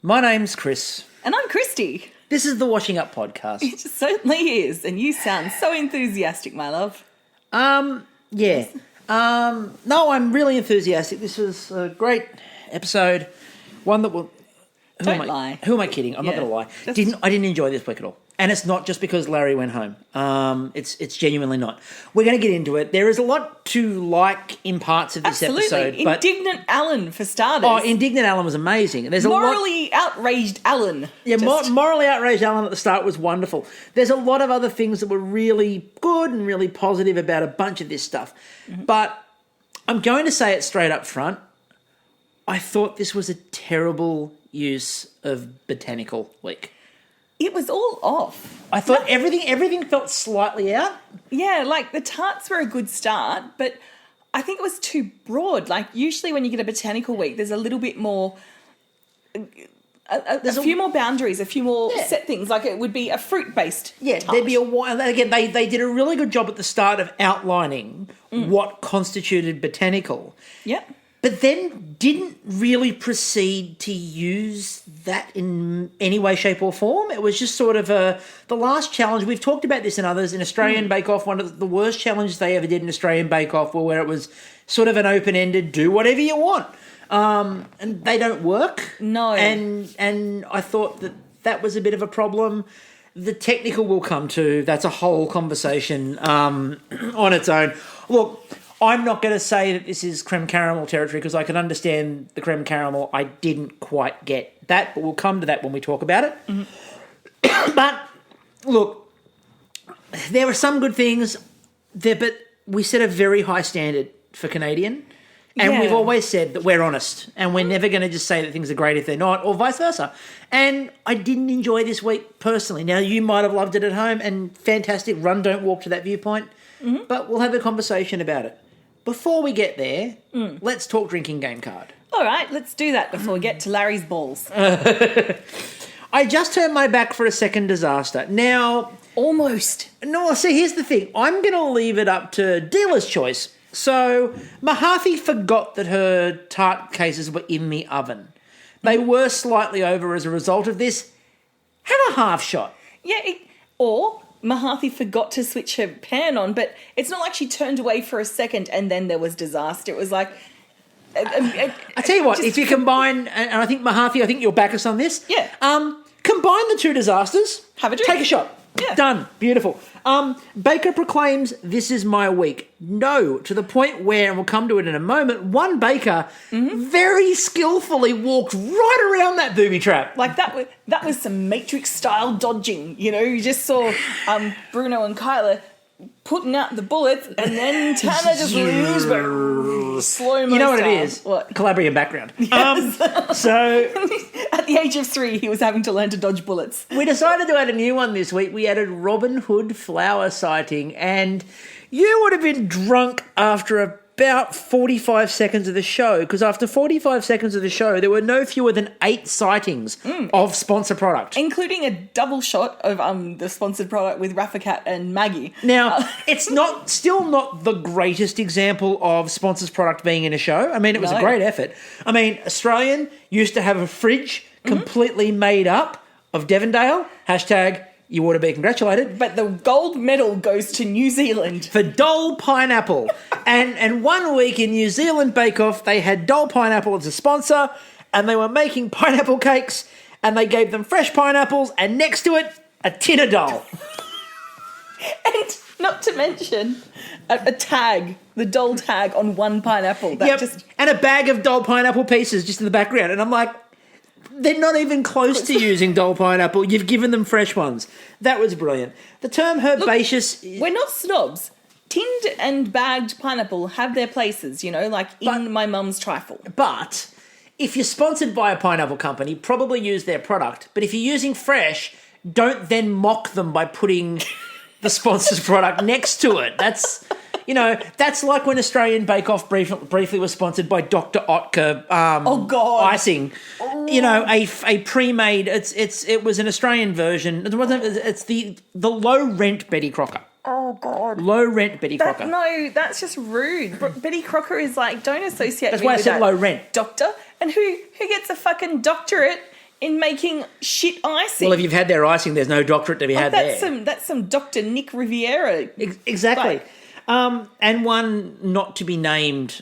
My name's Chris. And I'm Kristie. This is the Washing Up Podcast. It certainly is, and you sound so enthusiastic, my love. Yeah. No, I'm really enthusiastic. This was a great episode. One that will... Don't lie. Who am I kidding? I'm not going to lie. I didn't enjoy this week at all. And it's not just because Larry went home. It's genuinely not. We're going to get into it. There is a lot to like in parts of this episode. But Indignant Alan, for starters. Oh, Indignant Alan was amazing. There's Morally outraged Alan. Yeah, morally outraged Alan at the start was wonderful. There's a lot of other things that were really good and really positive about a bunch of this stuff. Mm-hmm. But I'm going to say it straight up front. I thought this was a terrible use of Botanical Week. It was all off. I thought everything felt slightly out. Yeah, like the tarts were a good start, but I think it was too broad. Like usually when you get a Botanical Week, there's a little bit more... There's a few more boundaries, a few more set things. Like it would be a fruit-based tart. There'd be again, they did a really good job at the start of outlining what constituted botanical. Yeah. But then didn't really proceed to use that in any way, shape or form. It was just sort of the last challenge. We've talked about this in others. In Australian Bake Off, one of the worst challenges they ever did in Australian Bake Off where it was sort of an open-ended, do whatever you want. And they don't work. No. And I thought that was a bit of a problem. The technical will come to. That's a whole conversation on its own. Look, I'm not going to say that this is creme caramel territory because I can understand the creme caramel. I didn't quite get that, but we'll come to that when we talk about it. Mm-hmm. But, look, there were some good things there, but we set a very high standard for Canadian. And we've always said that we're honest and we're never going to just say that things are great if they're not, or vice versa. And I didn't enjoy this week personally. Now, you might have loved it at home and fantastic. Run, don't walk to that viewpoint. Mm-hmm. But we'll have a conversation about it. Before we get there, let's talk drinking game card. All right, let's do that before we get to Larry's balls. I just turned my back for a second disaster. Now... Almost. No, see, here's the thing. I'm going to leave it up to dealer's choice. So, Mahathi forgot that her tart cases were in the oven. They were slightly over as a result of this. Have a half shot. Yeah, or Mahathi forgot to switch her pan on, but it's not like she turned away for a second and then there was disaster. It was like... I tell you what, if you combine, and I think Mahathi, I think you'll back us on this. Yeah. Combine the two disasters. Have a drink. Take a shot. Yeah. Done. Beautiful. Baker proclaims, this is my week. No, to the point where, and we'll come to it in a moment, one baker very skillfully walked right around that booby trap. Like that was some Matrix-style dodging. You know, you just saw Bruno and Kyla putting out the bullets, and then Tanner just leaves, but slow-mo. You know what style. it is? What? Calabrian background. Yes. So... At the age of 3, he was having to learn to dodge bullets. We decided to add a new one this week. We added Robin Hood flower sighting, and you would have been drunk after about 45 seconds of the show, because after 45 seconds of the show, there were no fewer than 8 sightings of sponsor product. Including a double shot of the sponsored product with Raffacat and Maggie. Now, it's still not the greatest example of sponsors product being in a show. I mean, it was a great effort. I mean, Australian used to have a fridge completely made up of Devondale. # you ought to be congratulated. But the gold medal goes to New Zealand. For Dole Pineapple. and 1 week in New Zealand Bake Off, they had Dole Pineapple as a sponsor, and they were making pineapple cakes, and they gave them fresh pineapples, and next to it, a tin of Dole. And not to mention a tag, the Dole tag on one pineapple. And a bag of Dole pineapple pieces just in the background. And I'm like... They're not even close to using Dole pineapple. You've given them fresh ones. That was brilliant. The term herbaceous... Look, we're not snobs. Tinned and bagged pineapple have their places, you know, like in my mum's trifle. But if you're sponsored by a pineapple company, probably use their product. But if you're using fresh, don't then mock them by putting the sponsor's product next to it. That's... You know, that's like when Australian Bake Off briefly was sponsored by Dr. Oetker icing. Oh. You know, a pre-made. It was an Australian version. It's the low rent Betty Crocker. Oh God! Low rent Betty Crocker. No, that's just rude. Betty Crocker is like, don't associate. That's why I said low rent. Doctor, and who gets a fucking doctorate in making shit icing. Well, if you've had their icing, there's no doctorate to be had there. That's some Dr. Nick Riviera. Exactly. And one not to be named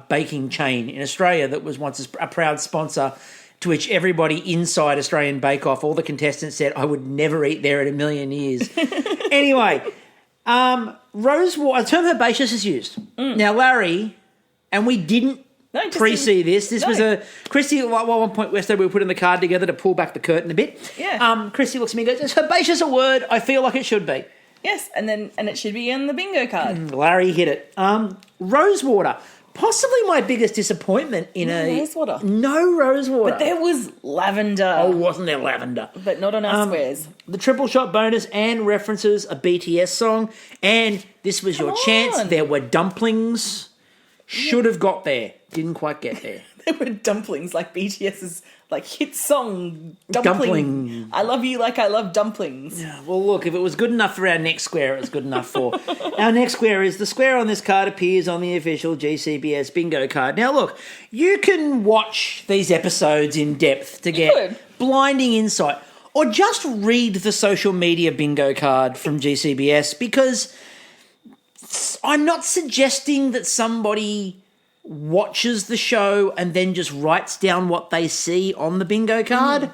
baking chain in Australia that was once a proud sponsor, to which everybody inside Australian Bake Off, all the contestants said, I would never eat there in a million years. Anyway, rosewater, the term herbaceous is used. Now, Larry, and we didn't pre-see this. This was Kristie, at one point yesterday, we were putting the card together to pull back the curtain a bit. Yeah. Kristie looks at me and goes, is herbaceous a word? I feel like it should be. Yes, and it should be on the bingo card. Larry hit it. Rosewater. Possibly my biggest disappointment in rosewater. No rosewater. But there was lavender. Oh, wasn't there lavender? But not on our squares. The triple shot bonus and references a BTS song. And this was your chance. There were dumplings. Should have got there. Didn't quite get there. There were dumplings, like BTS's hit song. Dumpling. I love you like I love dumplings. Yeah, well, look, if it was good enough for our next square, it was good enough for... Our next square is the square on this card appears on the official GCBS bingo card. Now, look, you can watch these episodes in depth to get blinding insight, or just read the social media bingo card from GCBS, because I'm not suggesting that somebody watches the show and then just writes down what they see on the bingo card.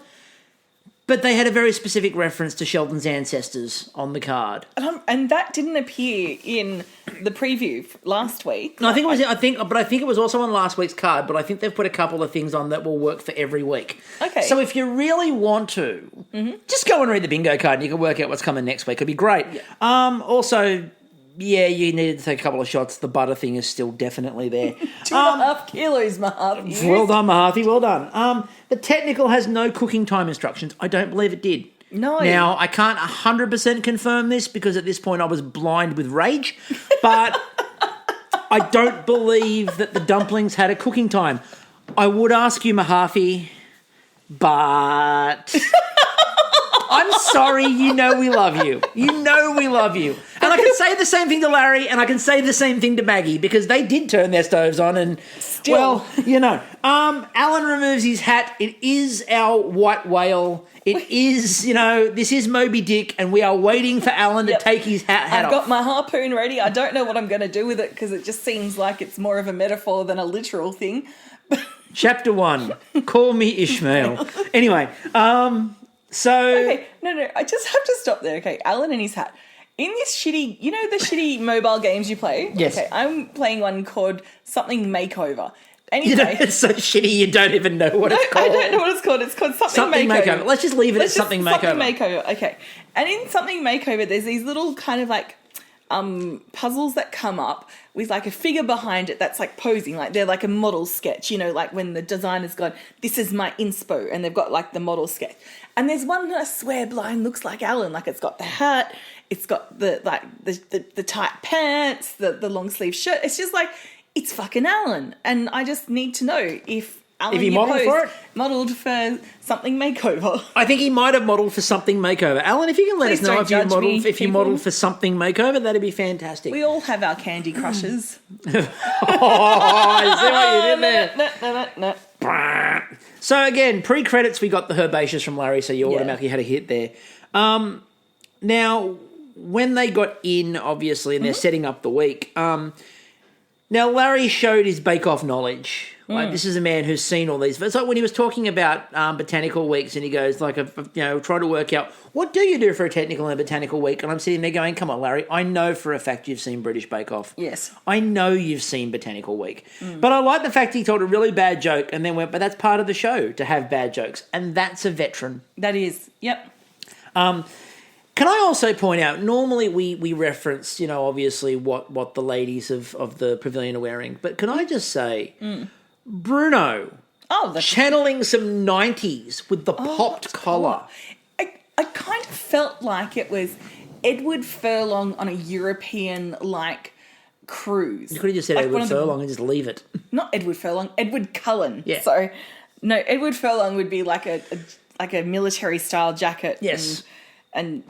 But they had a very specific reference to Sheldon's ancestors on the card, and that didn't appear in the preview last week. No, I think it was. I think it was also on last week's card. But I think they've put a couple of things on that will work for every week. Okay. So if you really want to, just go and read the bingo card, and you can work out what's coming next week. It'd be great. Yeah. Also, yeah, you needed to take a couple of shots. The butter thing is still definitely there. 2.5 kilos, Mahathi. Well done, Mahathi. Well done. The technical has no cooking time instructions. I don't believe it did. No. Now, I can't 100% confirm this because at this point I was blind with rage, but I don't believe that the dumplings had a cooking time. I would ask you, Mahathi, but... I'm sorry, you know we love you. You know we love you. And I can say the same thing to Larry, and I can say the same thing to Maggie, because they did turn their stoves on, and, still. Well, you know. Alan removes his hat. It is our white whale. It is, this is Moby Dick, and we are waiting for Alan to take his hat I've off. got my harpoon ready. I don't know what I'm going to do with it, because it just seems like it's more of a metaphor than a literal thing. Chapter 1, Call Me Ishmael. Anyway, Okay, no, I just have to stop there. Okay, Alan and his hat. In this shitty, the shitty mobile games you play? Yes. Okay, I'm playing one called Something Makeover. Anyway. It's so shitty you don't even know what it's called. I don't know what it's called. It's called Something Makeover. Let's just leave it at Something Makeover. Something Makeover, okay. And in Something Makeover, there's these little kind of puzzles that come up with a figure behind it that's posing, they're like a model sketch, when the designer's gone, this is my inspo, and they've got the model sketch. And there's one that I swear blind looks like Alan, it's got the hat, it's got the tight pants, the long sleeve shirt. It's just it's fucking Alan. And I just need to know if Alan, he modelled for it? Modelled for Something Makeover. I think he might have modelled for Something Makeover. Alan, if you can let us know if you modelled for Something Makeover, that'd be fantastic. We all have our candy crushes. I see what you did there. No. So again, pre-credits, we got the herbaceous from Larry, so you automatically had a hit there. Now, when they got in, obviously, and they're setting up the week, now Larry showed his bake-off knowledge. This is a man who's seen all these. It's like when he was talking about botanical weeks, and he goes, try to work out, what do you do for a technical and botanical week? And I'm sitting there going, come on, Larry, I know for a fact you've seen British Bake Off. Yes. I know you've seen Botanical Week. But I like the fact he told a really bad joke and then went, but that's part of the show, to have bad jokes. And that's a veteran. That is, yep. Can I also point out, normally we reference, obviously what the ladies of the pavilion are wearing. But can I just say... Bruno, channeling some 90s with the popped collar. I kind of felt like it was Edward Furlong on a European, cruise. You could have just said Edward Furlong and just leave it. Not Edward Furlong, Edward Cullen. Yeah. So, no, Edward Furlong would be like a military-style jacket. Yes. And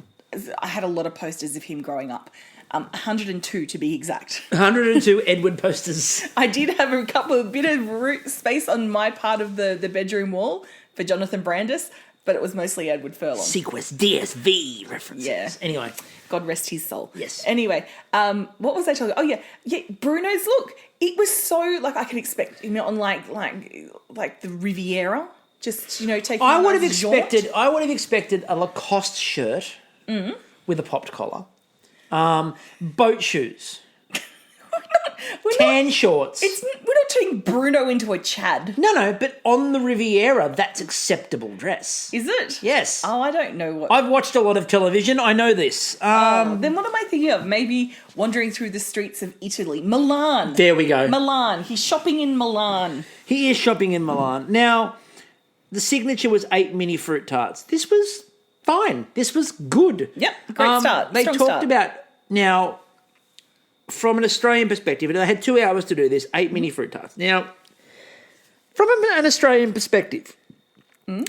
I had a lot of posters of him growing up. 102 to be exact. 102 Edward posters. I did have a bit of space on my part of the bedroom wall for Jonathan Brandis, but it was mostly Edward Furlong. Sequest DSV references. Yeah. Anyway. God rest his soul. Yes. Anyway, what was I talking? Oh yeah, Bruno's look. It was so like I could expect him on like the Riviera, just taking. I would have expected a Lacoste shirt with a popped collar, boat shoes, tan shorts. We're not turning Bruno into a Chad. No, but on the Riviera, that's acceptable dress. Is it? Yes. Oh, I don't know what. I've watched a lot of television. I know this. Then what am I thinking of? Maybe wandering through the streets of Italy. Milan. There we go. Milan. He's shopping in Milan. He is shopping in Milan. Now, the signature was 8 mini fruit tarts. This was fine. This was good. Yep, great start. They Strong talked start. about, now, from an Australian perspective, and I had 2 hours to do this, 8 mini fruit tarts. Now, from an Australian perspective,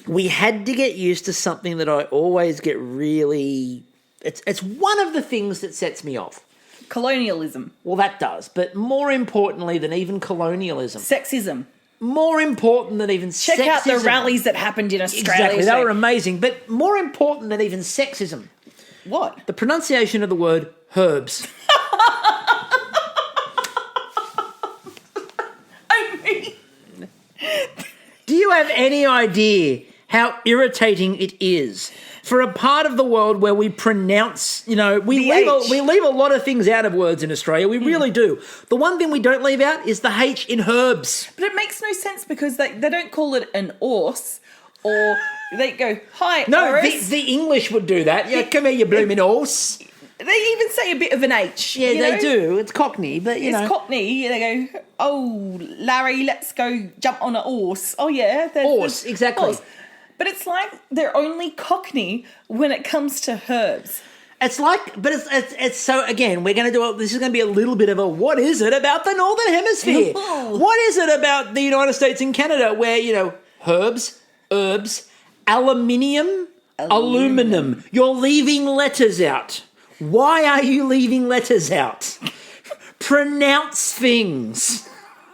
we had to get used to something that I always get really... It's one of the things that sets me off. Colonialism. Well, that does. But more importantly than even colonialism. Sexism. More important than even sexism. Check out the rallies that happened in Australia. Exactly, they were amazing. But more important than even sexism. What? The pronunciation of the word herbs. I mean... Do you have any idea how irritating it is for a part of the world where we pronounce, we leave a lot of things out of words in Australia. We really do. The one thing we don't leave out is the H in herbs. But it makes no sense because they don't call it an horse or they go, hi, No, Oris. the English would do that. Yeah, come here, you blooming horse. They even say a bit of an H. Yeah, they do. It's Cockney, but It's Cockney. They go, oh, Larry, let's go jump on a horse. Oh, yeah. Horse, exactly. Horse. But it's like they're only Cockney when it comes to herbs. It's like, but it's so, again, we're going to do this is going to be a little bit of a, what is it about the Northern Hemisphere? What is it about the United States and Canada where, herbs, aluminium, aluminum. You're leaving letters out. Why are you leaving letters out? Pronounce things.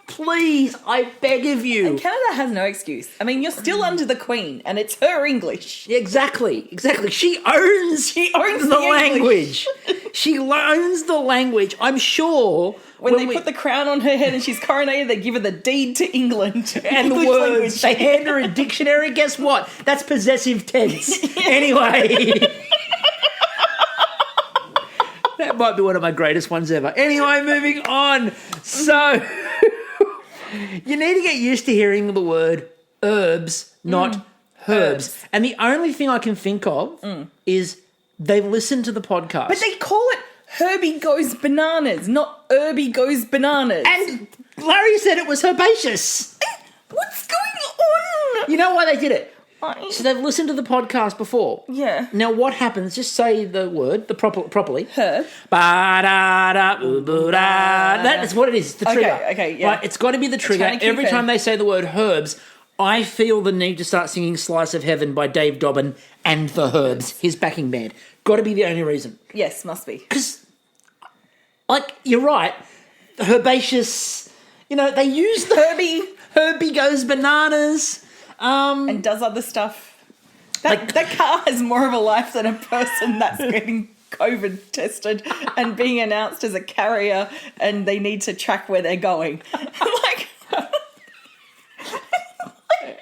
Please, I beg of you. And Canada has no excuse. I mean, you're still under the Queen, and it's her English. Exactly. She owns the language. She owns the language. I'm sure when they put the crown on her head and she's coronated, they give her the deed to England and the words. They hand her a dictionary. Guess what? That's possessive tense. Anyway. That might be one of my greatest ones ever. Anyway, moving on. So, you need to get used to hearing the word herbs, not herbs. And the only thing I can think of is they've listened to the podcast. But they call it Herbie Goes Bananas, not Herbie Goes Bananas. And Larry said it was herbaceous. What's going on? You know why they did it? So they've listened to the podcast before. Yeah. Now what happens? Just say the word properly. Herb. That's what it is. The trigger. Okay, yeah. Right, it's got to be the trigger. Every time they say the word herbs, I feel the need to start singing "Slice of Heaven" by Dave Dobbin and the Herbs, his backing band. Got to be the only reason. Yes, must be. Because, you're right. The herbaceous. They use the Herbie Goes Bananas. And does other stuff. That car has more of a life than a person that's getting COVID tested and being announced as a carrier and they need to track where they're going.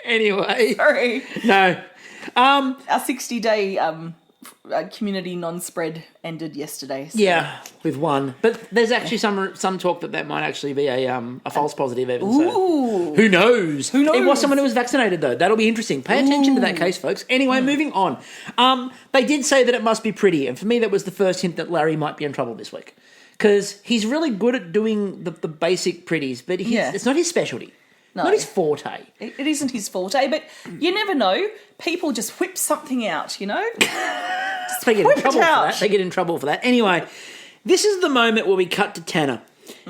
Anyway. Sorry. No. Our 60-day community non-spread ended yesterday. So. Yeah, with one. But there's actually some talk that might actually be a false positive even. So. Who knows? It was someone who was vaccinated, though. That'll be interesting. Pay attention to that case, folks. Anyway, moving on. They did say that it must be pretty, and for me that was the first hint that Larry might be in trouble this week. Because he's really good at doing the basic pretties, but it's not his specialty. No. Not his forte. It isn't his forte, but you never know. People just whip something out, They get in trouble for that. They get in trouble for that. Anyway, this is the moment where we cut to Tanner.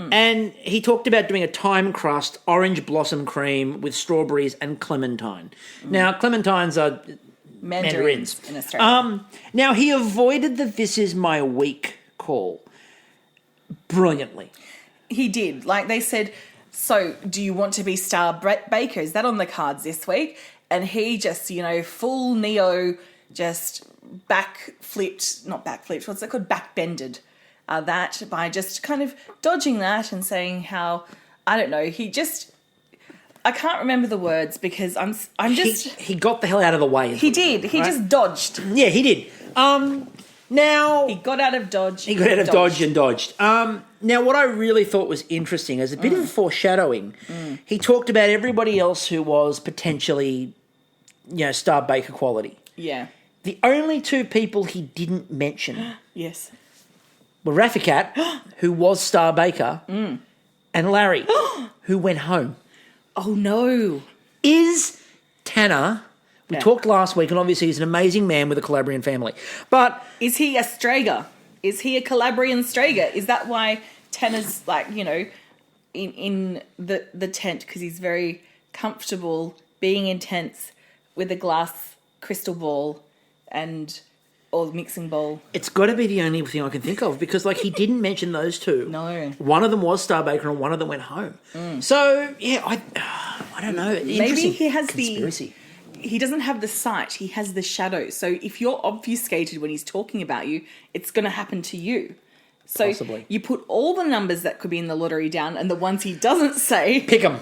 And he talked about doing a thyme crust orange blossom cream with strawberries and clementine. Now, clementines are mandarins in Australia. Now, he avoided the "this is my week" call brilliantly. He did. They said... So, do you want to be star baker? Is that on the cards this week? and he just, full Neo, just not backflipped, what's it called? Backbended that by just kind of dodging that and saying how, I don't know, I can't remember the words because He got the hell out of the way. He did. He just dodged. Yeah, he did. Now... He got out of dodge. He got out of dodge and dodged. Now, what I really thought was interesting, as a bit of foreshadowing, he talked about everybody else who was potentially, Star Baker quality. Yeah. The only two people he didn't mention Yes. were Rafficat, who was Star Baker, and Larry, who went home. Oh, no. Is Tanner... We talked last week, and obviously he's an amazing man with a Calabrian family. But... Is he a Strager? Is he a Calabrian Strager? Is that why Tanner's, in the tent, because he's very comfortable being in tents with a glass crystal ball or mixing bowl? It's got to be the only thing I can think of, because, he didn't mention those two. No. One of them was Star Baker, and one of them went home. So, yeah, I don't know. Maybe he has conspiracy. He doesn't have the sight, he has the shadow. So if you're obfuscated when he's talking about you, it's going to happen to you. So Possibly. You put all the numbers that could be in the lottery down, and the ones he doesn't say... Pick them.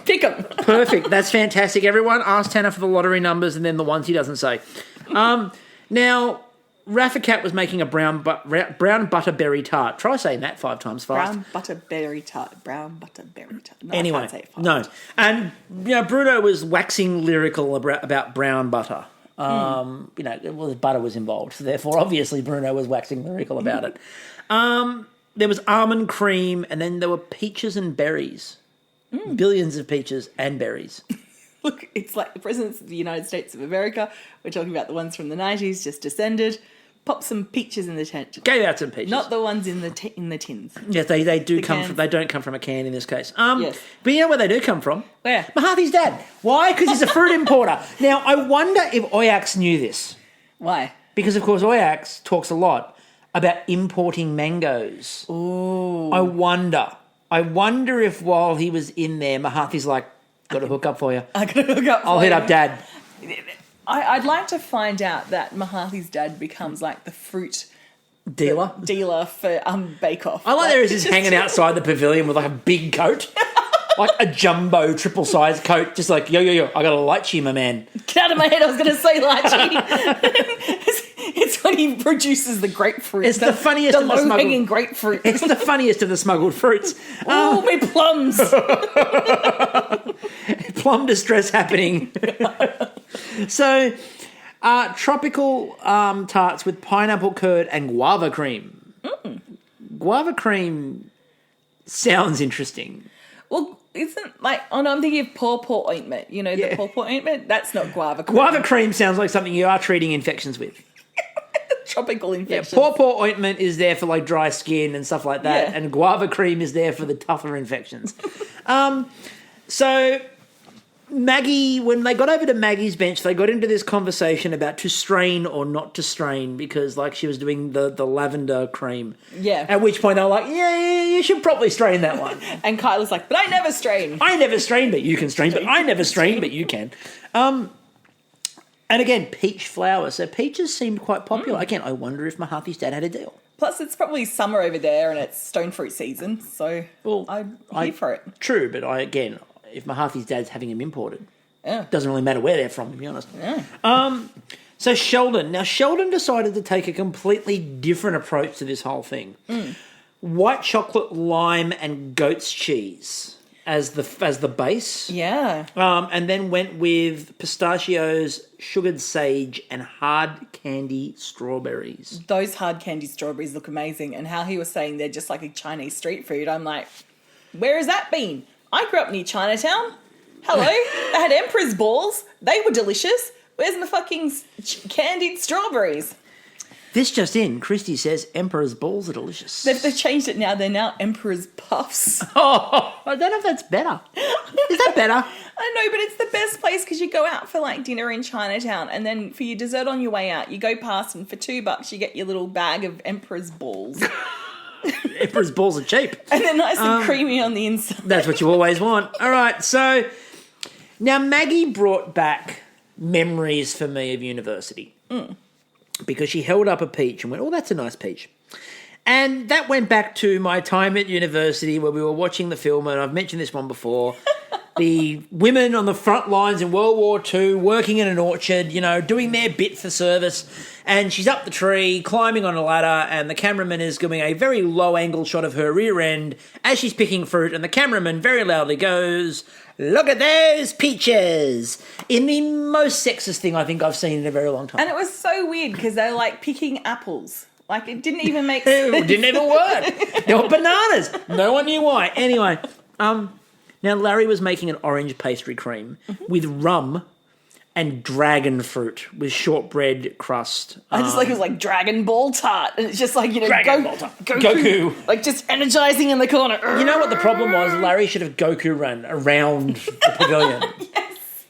Perfect. That's fantastic. Everyone, ask Tanner for the lottery numbers and then the ones he doesn't say. Now, Rafficat was making a brown butterberry tart. Try saying that 5 times fast. Brown butterberry tart. No, Anyway, I can't say it fast. no. And, Bruno was waxing lyrical about brown butter. Butter was involved. So therefore, obviously, Bruno was waxing lyrical about it. There was almond cream, and then there were peaches and berries. Billions of peaches and berries. Look, it's like the presidents of the United States of America. We're talking about the ones from the 90s, just descended. Pop some peaches in the tent. Gave out some peaches. Not the ones in the tins. Yes, they do come from. They don't come from a can in this case. Yes. But you know where they do come from? Where? Mahathi's dad. Why? Because he's a fruit importer. Now, I wonder if Oyax knew this. Why? Because, of course, Oyax talks a lot about importing mangoes. Ooh. I wonder if while he was in there, Mahathi's like, got a hook up for you. I got a hook up for I'll hit up Dad. I'd like to find out that Mahathi's dad becomes like the fruit dealer for Bake Off. I like there is just hanging outside the pavilion with like a big coat. Like a jumbo triple size coat, just like, yo, I got a lychee, my man. Get out of my head, I was going to say lychee. It's when he produces the grapefruit. It's the funniest of the smuggled... low-hanging grapefruit. It's the funniest of the smuggled fruits. Oh, my plums. Plum distress happening. So, tropical tarts with pineapple curd and guava cream. Guava cream sounds interesting. Well, isn't like... Oh, no, I'm thinking of pawpaw ointment. You know, the pawpaw ointment? That's not guava cream. Guava cream sounds like something you are treating infections with. Tropical infections. Yeah, pawpaw ointment is there for like dry skin and stuff like that, and guava cream is there for the tougher infections. So Maggie, when they got over to Maggie's bench, they got into this conversation about to strain or not to strain because like she was doing the lavender cream. Yeah. At which point they were like, yeah, you should probably strain that one. And Kyla's like, but I never strain. I never strain, but you can strain, but I never strain, but you can. And again, peach flower. So peaches seemed quite popular. Again, I wonder if Mahathi's dad had a deal. Plus, it's probably summer over there and it's stone fruit season, so I'm here for it. True, but if Mahathi's dad's having them imported, it doesn't really matter where they're from, to be honest. Yeah. So Sheldon. Now, Sheldon decided to take a completely different approach to this whole thing. White chocolate, lime, and goat's cheese as the base. Yeah. And then went with pistachios, sugared sage, and hard candy strawberries. Those hard candy strawberries look amazing. And how he was saying they're just like a Chinese street food. I'm like, where has that been? I grew up near Chinatown. Hello. They had Emperor's balls. They were delicious. Where's my fucking candied strawberries? This just in, Kristie says Emperor's balls are delicious. They've changed it now. They're now Emperor's puffs. Oh, I don't know if that's better. Is that better? I know, but it's the best place because you go out for like dinner in Chinatown and then for your dessert on your way out, you go past and for $2 you get your little bag of Emperor's balls. Emperor's balls are cheap. And they're nice and creamy on the inside. That's what you always want. All right, so now Maggie brought back memories for me of university. Because she held up a peach and went, "Oh, that's a nice peach." And that went back to my time at university where we were watching the film, and I've mentioned this one before. The women on the front lines in World War II working in an orchard, doing their bit for service. And she's up the tree, climbing on a ladder, and the cameraman is giving a very low-angle shot of her rear end as she's picking fruit, and the cameraman very loudly goes, "Look at those peaches!" in the most sexist thing I think I've seen in a very long time. And it was so weird because they're like picking apples. Like, it didn't even make sense. It didn't even work. They were bananas. No one knew why. Anyway, now Larry was making an orange pastry cream with rum and dragon fruit with shortbread crust. I just it was like Dragon Ball Tart. And it's just like, Dragon Ball Tart. Goku. Like just energizing in the corner. You know what the problem was? Larry should have Goku run around the pavilion.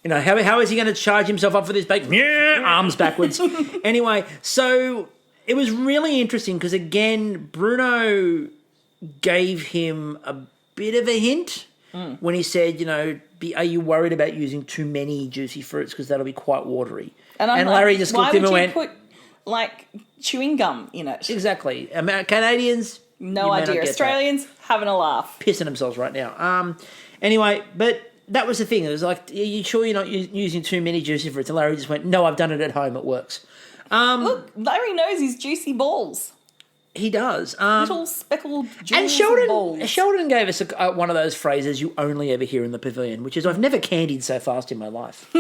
Yes. How is he going to charge himself up for this bake? Yeah, arms backwards. Anyway, so it was really interesting because, again, Bruno gave him a bit of a hint when he said, are you worried about using too many juicy fruits because that'll be quite watery? And Larry just looked at him and went, why would you put, chewing gum in it? Exactly. Canadians, no idea. Australians, having a laugh. Pissing themselves right now. Anyway, but that was the thing. It was like, are you sure you're not using too many juicy fruits? And Larry just went, no, I've done it at home. It works. Look, Larry knows his juicy balls. He does. Little speckled jewels and balls. Sheldon gave us one of those phrases you only ever hear in the pavilion, which is, "I've never candied so fast in my life."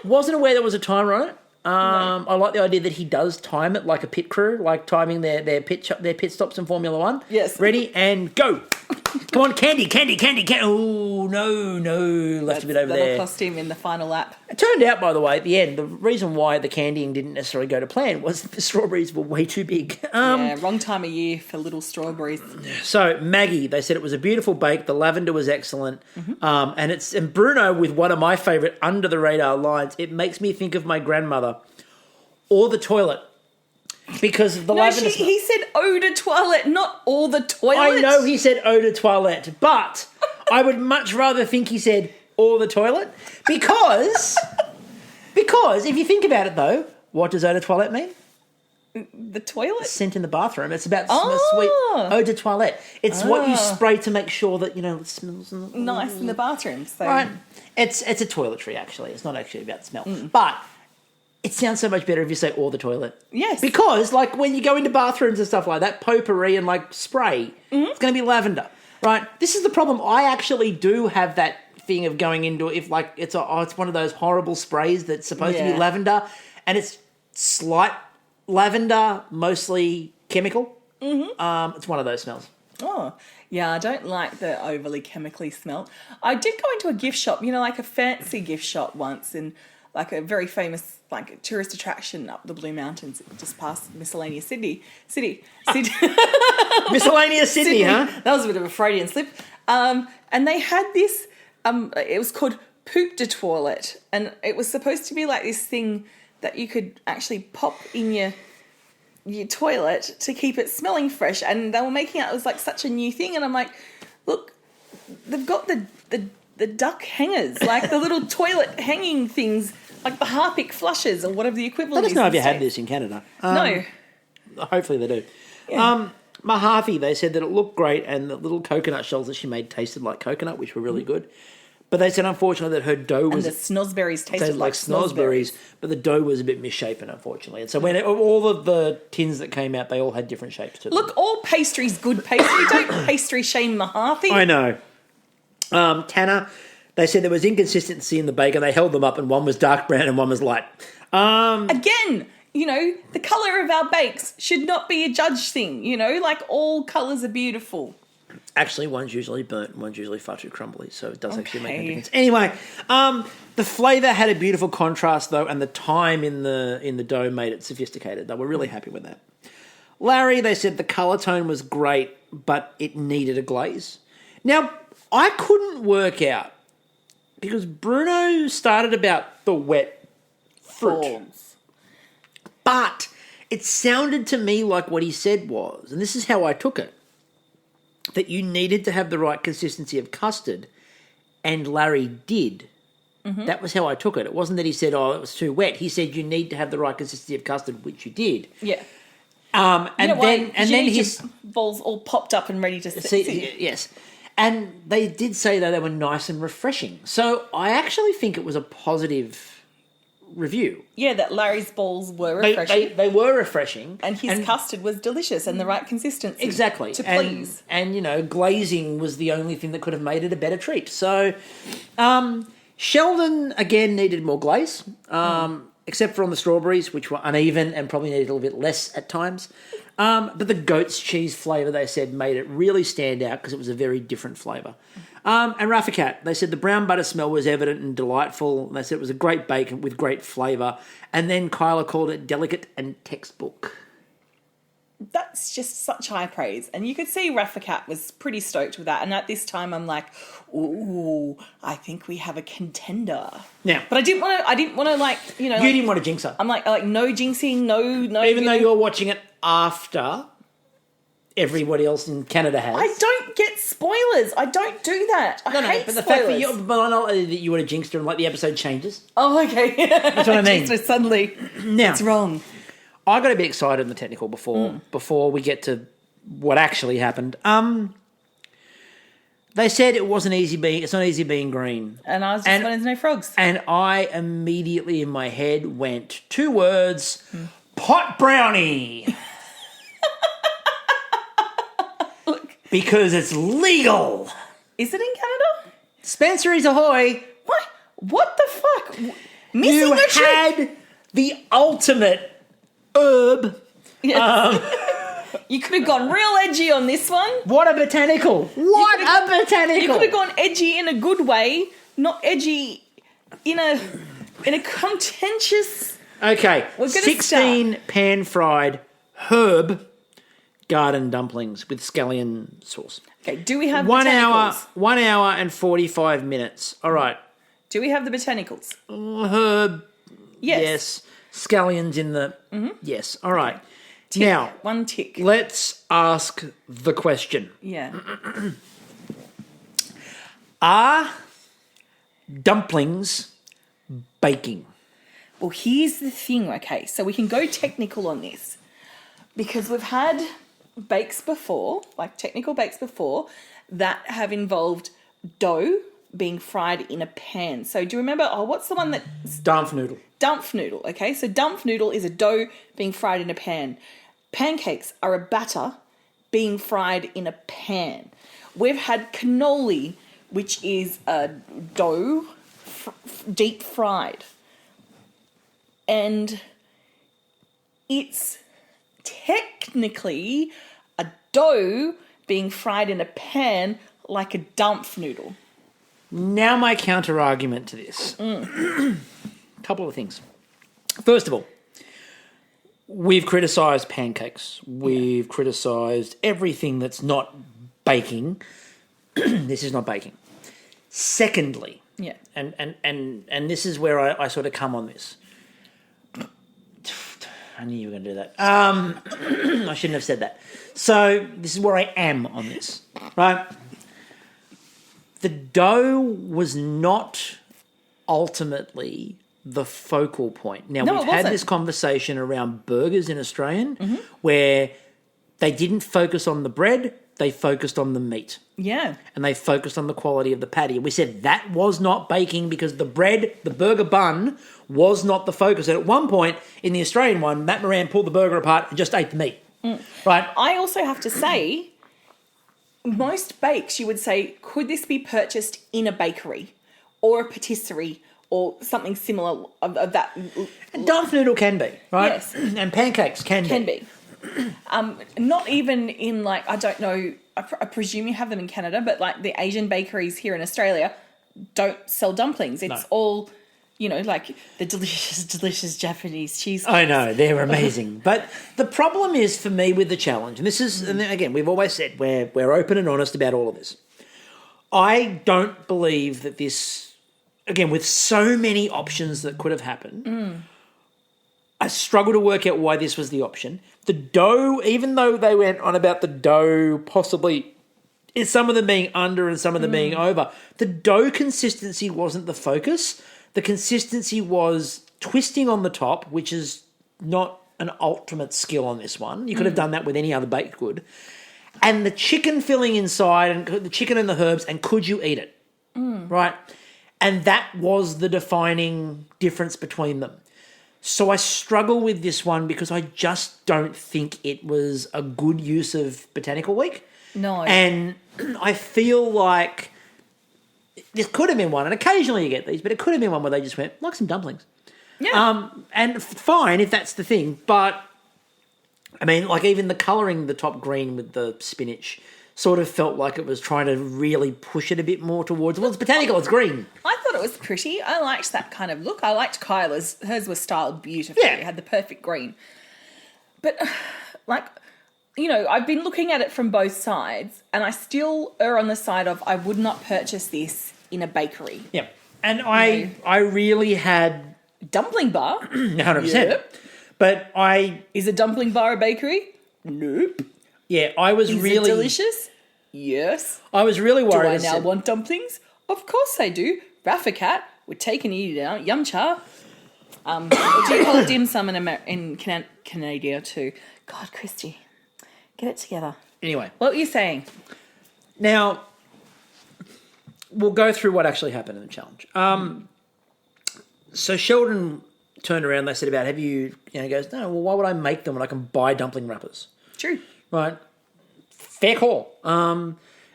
Wasn't aware there was a timer on it. No. I like the idea that he does time it like a pit crew, like timing their pit stops in Formula One. Yes. Ready and go. Come on, candy. Oh, no. Left a bit over that'll there. cost him in the final lap. It turned out, by the way, at the end, the reason why the candying didn't necessarily go to plan was the strawberries were way too big. Wrong time of year for little strawberries. So Maggie, they said it was a beautiful bake. The lavender was excellent, and Bruno with one of my favourite under the radar lines. It makes me think of my grandmother, or the toilet, because of the lavender. He said eau de toilette, not all the toilet. I know he said eau de toilette, but I would much rather think he said all the toilet because if you think about it though, what does eau de toilette mean? The toilet? Scent in the bathroom. It's about sweet eau de toilette. It's what you spray to make sure that, it smells nice in the bathroom. So. Right. It's a toiletry, actually. It's not actually about smell. But it sounds so much better if you say all the toilet. Yes. Because, when you go into bathrooms and stuff like that, potpourri and, spray, it's going to be lavender, right? This is the problem. I actually do have that thing of going into, if, it's one of those horrible sprays that's supposed to be lavender, and it's slight lavender, mostly chemical. It's one of those smells. Oh, yeah, I don't like the overly chemically smell. I did go into a gift shop, a fancy gift shop once, and a very famous tourist attraction up the Blue Mountains, just past Miscellaneous City. Miscellaneous Sydney, huh? That was a bit of a Freudian slip. And they had this, it was called Poop de Toilette, and it was supposed to be this thing that you could actually pop in your toilet to keep it smelling fresh, and they were making it was such a new thing, and I'm like, look, they've got the duck hangers, the little toilet hanging things, the Harpic flushes or whatever the equivalent is. Let us know if you had this in Canada. No. Hopefully they do. Yeah. Mahathi, they said that it looked great and the little coconut shells that she made tasted like coconut, which were really good. But they said, unfortunately, that her dough was... And the snozzberries tasted like snozzberries, but the dough was a bit misshapen, unfortunately. And so when all of the tins that came out, they all had different shapes to them. Look, all pastry's good pastry. Don't pastry shame Mahathi. I know. Tanner, they said there was inconsistency in the bake, and they held them up, and one was dark brown and one was light. Again, the colour of our bakes should not be a judge thing, all colours are beautiful. Actually, one's usually burnt and one's usually far too crumbly, so it does actually make a difference. Anyway, the flavour had a beautiful contrast, though, and the time in the dough made it sophisticated. They were really happy with that. Larry, they said the colour tone was great, but it needed a glaze. Now, I couldn't work out, because Bruno started about the wet fruit. Forms. But it sounded to me like what he said was, and this is how I took it, that you needed to have the right consistency of custard, and Larry did. That was how I took it. It wasn't that he said, "Oh, it was too wet." He said, "You need to have the right consistency of custard," which you did. Yeah. And then his balls all popped up and ready to sit. Yes. And they did say that they were nice and refreshing. So I actually think it was a positive review. Yeah, that Larry's balls were refreshing. They were refreshing. And his custard was delicious and the right consistency. Exactly. To please. And, glazing was the only thing that could have made it a better treat. So Sheldon, again, needed more glaze, except for on the strawberries, which were uneven and probably needed a little bit less at times. But the goat's cheese flavour, they said, made it really stand out because it was a very different flavour. And Raffacat, they said the brown butter smell was evident and delightful. They said it was a great bacon with great flavour. And then Kyla called it delicate and textbook. That's just such high praise. And you could see Raffacat was pretty stoked with that. And at this time, I'm like, ooh, I think we have a contender. Yeah. But I didn't want to like, You didn't want to jinx her. I'm like no jinxing, no. Even though you're watching it after everybody else in Canada has. I don't get spoilers. I don't do that. I hate but the spoilers. fact that you would have jinxed her and like the episode changes. Oh, okay. That's what I mean. So suddenly, now, it's wrong. I got to be excited in the technical before we get to what actually happened. They said it's not easy being green. And I was just wanting to know frogs. And I immediately in my head went 2 words, pot brownie. Look. Because it's legal. Is it in Canada? Spencery's ahoy. What the fuck? Missing You the trick. had the ultimate herb. Yes. You could have gone real edgy on this one. What a botanical. What a botanical. You could have gone edgy in a good way, not edgy in a contentious... Okay, 16 pan-fried herb garden dumplings with scallion sauce. Okay, do we have 1 hour, botanicals? 1 hour and 45 minutes. All right. Do we have the botanicals? Herb, Yes. yes. Scallions in the... Yes, all right. Tick. Now, 1 tick. let's ask the question. Yeah. Are dumplings baking? Well, here's the thing, okay? So we can go technical on this because we've had bakes before, like technical bakes before, that have involved dough being fried in a pan. So do you remember, what's the one that... Dampfnoodle. Dampfnoodle, okay? So dampfnoodle is a dough being fried in a pan. Pancakes are a batter being fried in a pan. We've had cannoli, which is a dough deep fried. And it's technically a dough being fried in a pan like a dampfnoodle. Now my counter-argument to this. Couple of things. First of all, we've criticised pancakes. We've criticised everything that's not baking. This is not baking. Secondly, Yeah. and this is where I sort of come on this. I knew you were going to do that. I shouldn't have said that. So this is where I am on this, right? The dough was not ultimately the focal point. Now, No, we've it had wasn't. this conversation around burgers in Australian where they didn't focus on the bread, they focused on the meat. Yeah. And they focused on the quality of the patty. And we said that was not baking because the bread, the burger bun, was not the focus. And at one point in the Australian one, Matt Moran pulled the burger apart and just ate the meat. Right? I also have to say, most bakes, you would say, could this be purchased in a bakery or a patisserie or something similar of that? And dampfnoodle can be, right? Yes. And pancakes can Can be. Not even in, like, I don't know, I presume you have them in Canada, but like the Asian bakeries here in Australia don't sell dumplings. It's all, you know, like the delicious, delicious Japanese cheese. I know, they're amazing. But the problem is for me with the challenge, and this is, and again, we've always said we're open and honest about all of this. I don't believe that this, again, with so many options that could have happened, I struggle to work out why this was the option. The dough, even though they went on about the dough possibly, some of them being under and some of them being over, the dough consistency wasn't the focus. The consistency was twisting on the top, which is not an ultimate skill on this one. You could have done that with any other baked good. And the chicken filling inside, and the chicken and the herbs, and could you eat it? Right? And that was the defining difference between them. So I struggle with this one because I just don't think it was a good use of Botanical Week. No. And I feel like this could have been one, and occasionally you get these, but it could have been one where they just went, like some dumplings. Yeah. And fine if that's the thing, but I mean, like even the colouring, the top green with the spinach, sort of felt like it was trying to really push it a bit more towards, well, it's botanical, it's green. I thought it was pretty. I liked that kind of look. I liked Kyla's. Hers was styled beautifully. Yeah. It had the perfect green. But, like, you know, I've been looking at it from both sides, and I still err on the side of I would not purchase this in a bakery. Yeah. And I really had... Dumpling bar? 100%. Yep. But Is a dumpling bar a bakery? Nope. Yeah, I was Is really... it delicious? Yes. I was really Do worried. I now want dumplings? Of course I do. Raffa Cat would take and eat it out. Yum cha. What do you call it? Dim sum in Canada too. God, Kristie, get it together. Anyway. What were you saying? Now, we'll go through what actually happened in the challenge. So Sheldon turned around, they said about, have you, goes, no, well, why would I make them when I can buy dumpling wrappers? True. Right. Fair call.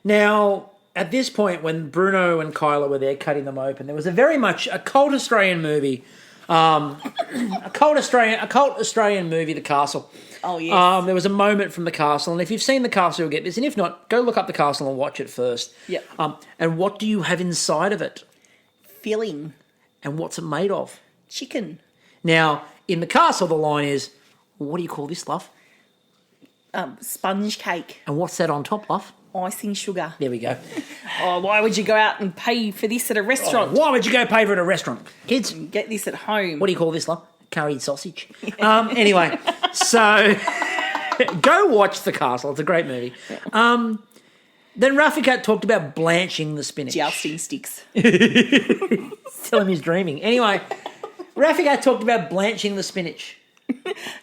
Now, at this point, when Bruno and Kyla were there cutting them open, there was very much a cult Australian movie, a cult Australian movie, The Castle. Oh, yes. There was a moment from The Castle, and if you've seen The Castle, you'll get this. And if not, go look up The Castle and watch it first. Yep. And what do you have inside of it? Filling. And what's it made of? Chicken. Now, in The Castle, the line is, what do you call this, love? Sponge cake. And what's that on top, love? Icing sugar. There we go. Oh, why would you go out and pay for this at a restaurant? Why would you go pay for it at a restaurant? Kids, Get this at home. what do you call this, love? Curried sausage. Anyway, so go watch The Castle. It's a great movie. Then Rafikat talked about blanching the spinach. Jousting sticks. Tell him he's dreaming. Anyway, Rafikat talked about blanching the spinach.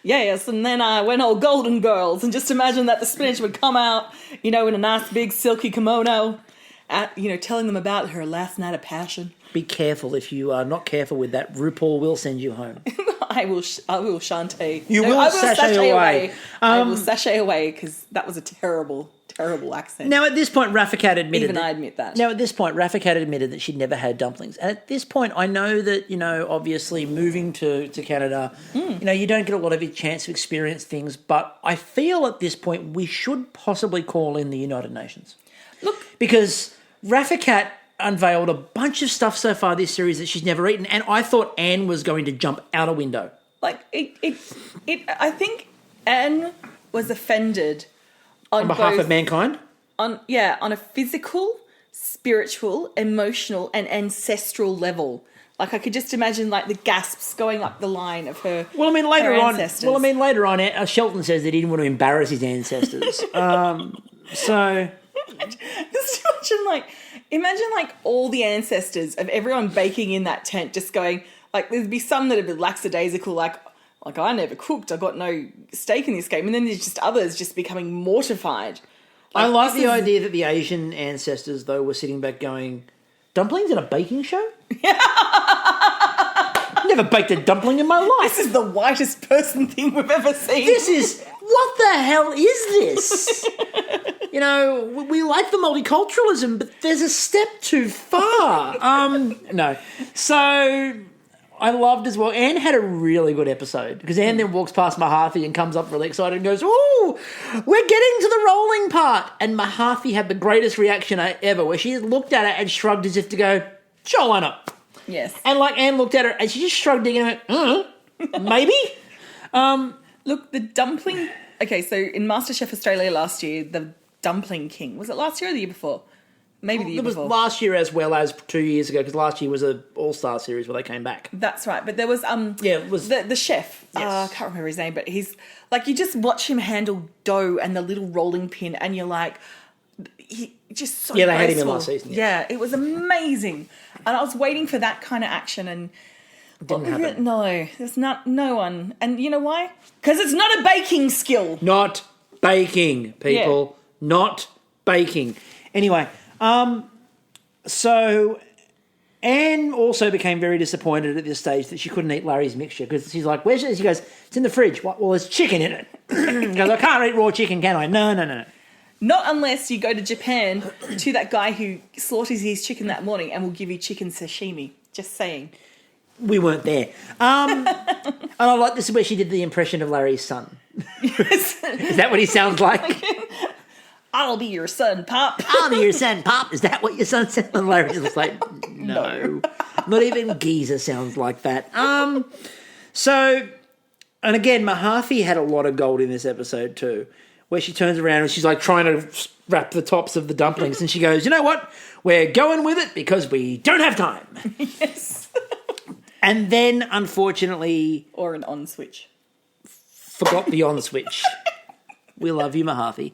Yes, and then I went all Golden Girls and just imagine that the spinach would come out, in a nice big silky kimono, telling them about her last night of passion. Be careful. If you are not careful with that, RuPaul will send you home. I will shantae. I will sashay away. I will sashay away because that was a terrible, terrible accent. Now, at this point, Rafikat admitted... I admit that. Now, at this point, Rafikat admitted that she'd never had dumplings. And at this point, I know that, obviously moving to Canada, you don't get a lot of a chance to experience things, but I feel at this point we should possibly call in the United Nations. Look... Because Rafikat unveiled a bunch of stuff so far this series that she's never eaten, and I thought Anne was going to jump out a window. Like, I think Anne was offended on behalf both, of mankind? on a physical, spiritual, emotional, and ancestral level. Like, I could just imagine, like, the gasps going up the line of her Well, I mean, later her on, ancestors. Shelton says that he didn't want to embarrass his ancestors. So... Just imagine all the ancestors of everyone baking in that tent just going, like, there'd be some that'd be lackadaisical, like I never cooked, I got no stake in this game, and then there's just others just becoming mortified. I like the idea that the Asian ancestors, though, were sitting back going, dumplings in a baking show? Never baked a dumpling in my life. This is the whitest person thing we've ever seen. What the hell is this? We like the multiculturalism, but there's a step too far. No. So I loved as well. Anne had a really good episode because Anne then walks past Mahathi and comes up really excited and goes, "Ooh, we're getting to the rolling part." And Mahathi had the greatest reaction ever, where she looked at it and shrugged as if to go, "Sure, why not?" Yes. And Anne looked at her and she just shrugged again and went, maybe? Look, the dumpling... Okay, so in MasterChef Australia last year, the Dumpling King... Was it last year or the year before? Maybe the year before. It was last year as well as 2 years ago, because last year was an all-star series where they came back. That's right, but there was... it was... The chef. Yes. I can't remember his name, but he's... Like, you just watch him handle dough and the little rolling pin, and you're like... He just so Yeah, they had him in graceful. last season. Yeah, it was amazing. And I was waiting for that kind of action, and Didn't happen. No, there's no one. And you know why? Because it's not a baking skill. Not baking, people. Yeah. Not baking. Anyway, so Anne also became very disappointed at this stage that she couldn't eat Larry's mixture because she's like, where's it? She goes, it's in the fridge. What? Well, there's chicken in it. She goes, I can't eat raw chicken, can I? No. Not unless you go to Japan to that guy who slaughters his chicken that morning and will give you chicken sashimi. Just saying. We weren't there. And I like this is where she did the impression of Larry's son. Yes. Is that what he sounds like? I'll be your son, Pop. I'll be your son, Pop. Is that what your son sounds like? Larry's just like, no. Not even Geezer sounds like that. So, and again, Mahathi had a lot of gold in this episode too, where she turns around and she's like trying to wrap the tops of the dumplings and she goes, you know what? We're going with it because we don't have time. Yes. And then, unfortunately... Or an on switch. Forgot the on switch. We love you, Mahathi.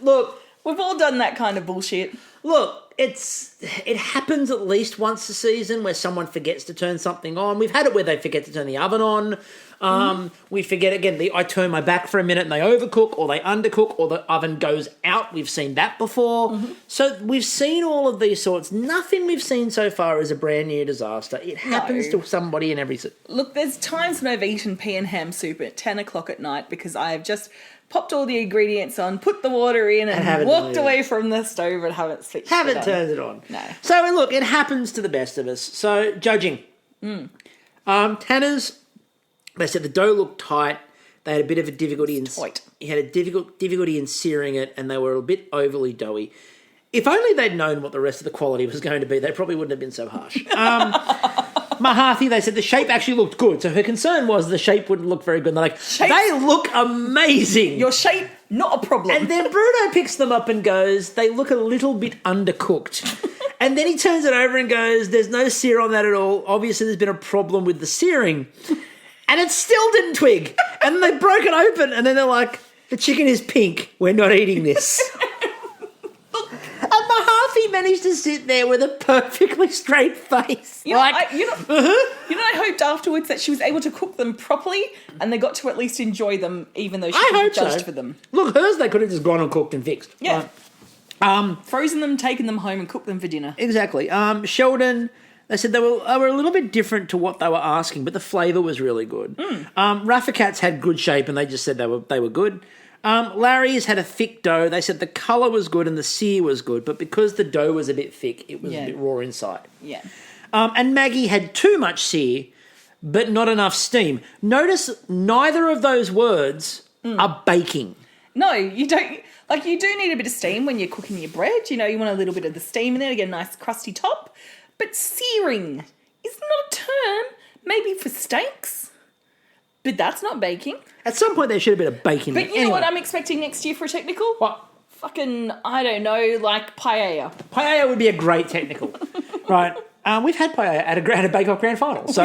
Look... We've all done that kind of bullshit. Look, it happens at least once a season where someone forgets to turn something on. We've had it where they forget to turn the oven on. We forget, again, I turn my back for a minute and they overcook or they undercook or the oven goes out. We've seen that before. Mm-hmm. So we've seen all of these sorts. Nothing we've seen so far is a brand new disaster. It happens to somebody in every... Look, there's times when I've eaten pea and ham soup at 10 o'clock at night because I have just... popped all the ingredients on, put the water in, and walked away from the stove and haven't switched it on. Haven't turned it on. No. So, look, it happens to the best of us. So, judging. Tanner's, they said the dough looked tight. They had a bit of a difficulty in... He had a difficulty in searing it, and they were a bit overly doughy. If only they'd known what the rest of the quality was going to be, they probably wouldn't have been so harsh. Mahathi, they said the shape actually looked good. So her concern was the shape wouldn't look very good. And they're like, they look amazing. Your shape, not a problem. And then Bruno picks them up and goes, they look a little bit undercooked. And then he turns it over and goes, there's no sear on that at all. Obviously, there's been a problem with the searing. And it still didn't twig. And they broke it open. And then they're like, the chicken is pink. We're not eating this. And Mahathi managed to sit there with a perfectly straight face. You know, I hoped afterwards that she was able to cook them properly and they got to at least enjoy them even though she was judged for them. Look, hers they could have just gone and cooked and fixed. Yeah. Frozen them, taken them home and cooked them for dinner. Exactly. Sheldon, they said they were a little bit different to what they were asking, but the flavour was really good. Rafficat's had good shape and they just said they were good. Larry's had a thick dough. They said the colour was good and the sear was good, but because the dough was a bit thick, it was a bit raw inside. Yeah. And Maggie had too much sear, but not enough steam. Notice neither of those words are baking. No, you don't. Like, you do need a bit of steam when you're cooking your bread. You know, you want a little bit of the steam in there to get a nice crusty top. But searing is not a term, maybe for steaks. But that's not baking. At some point, there should have been a baking. But you know what I'm expecting next year for a technical? What? Fucking, I don't know, like paella. Paella would be a great technical. Right. We've had paella at a Bake Off Grand Final. So,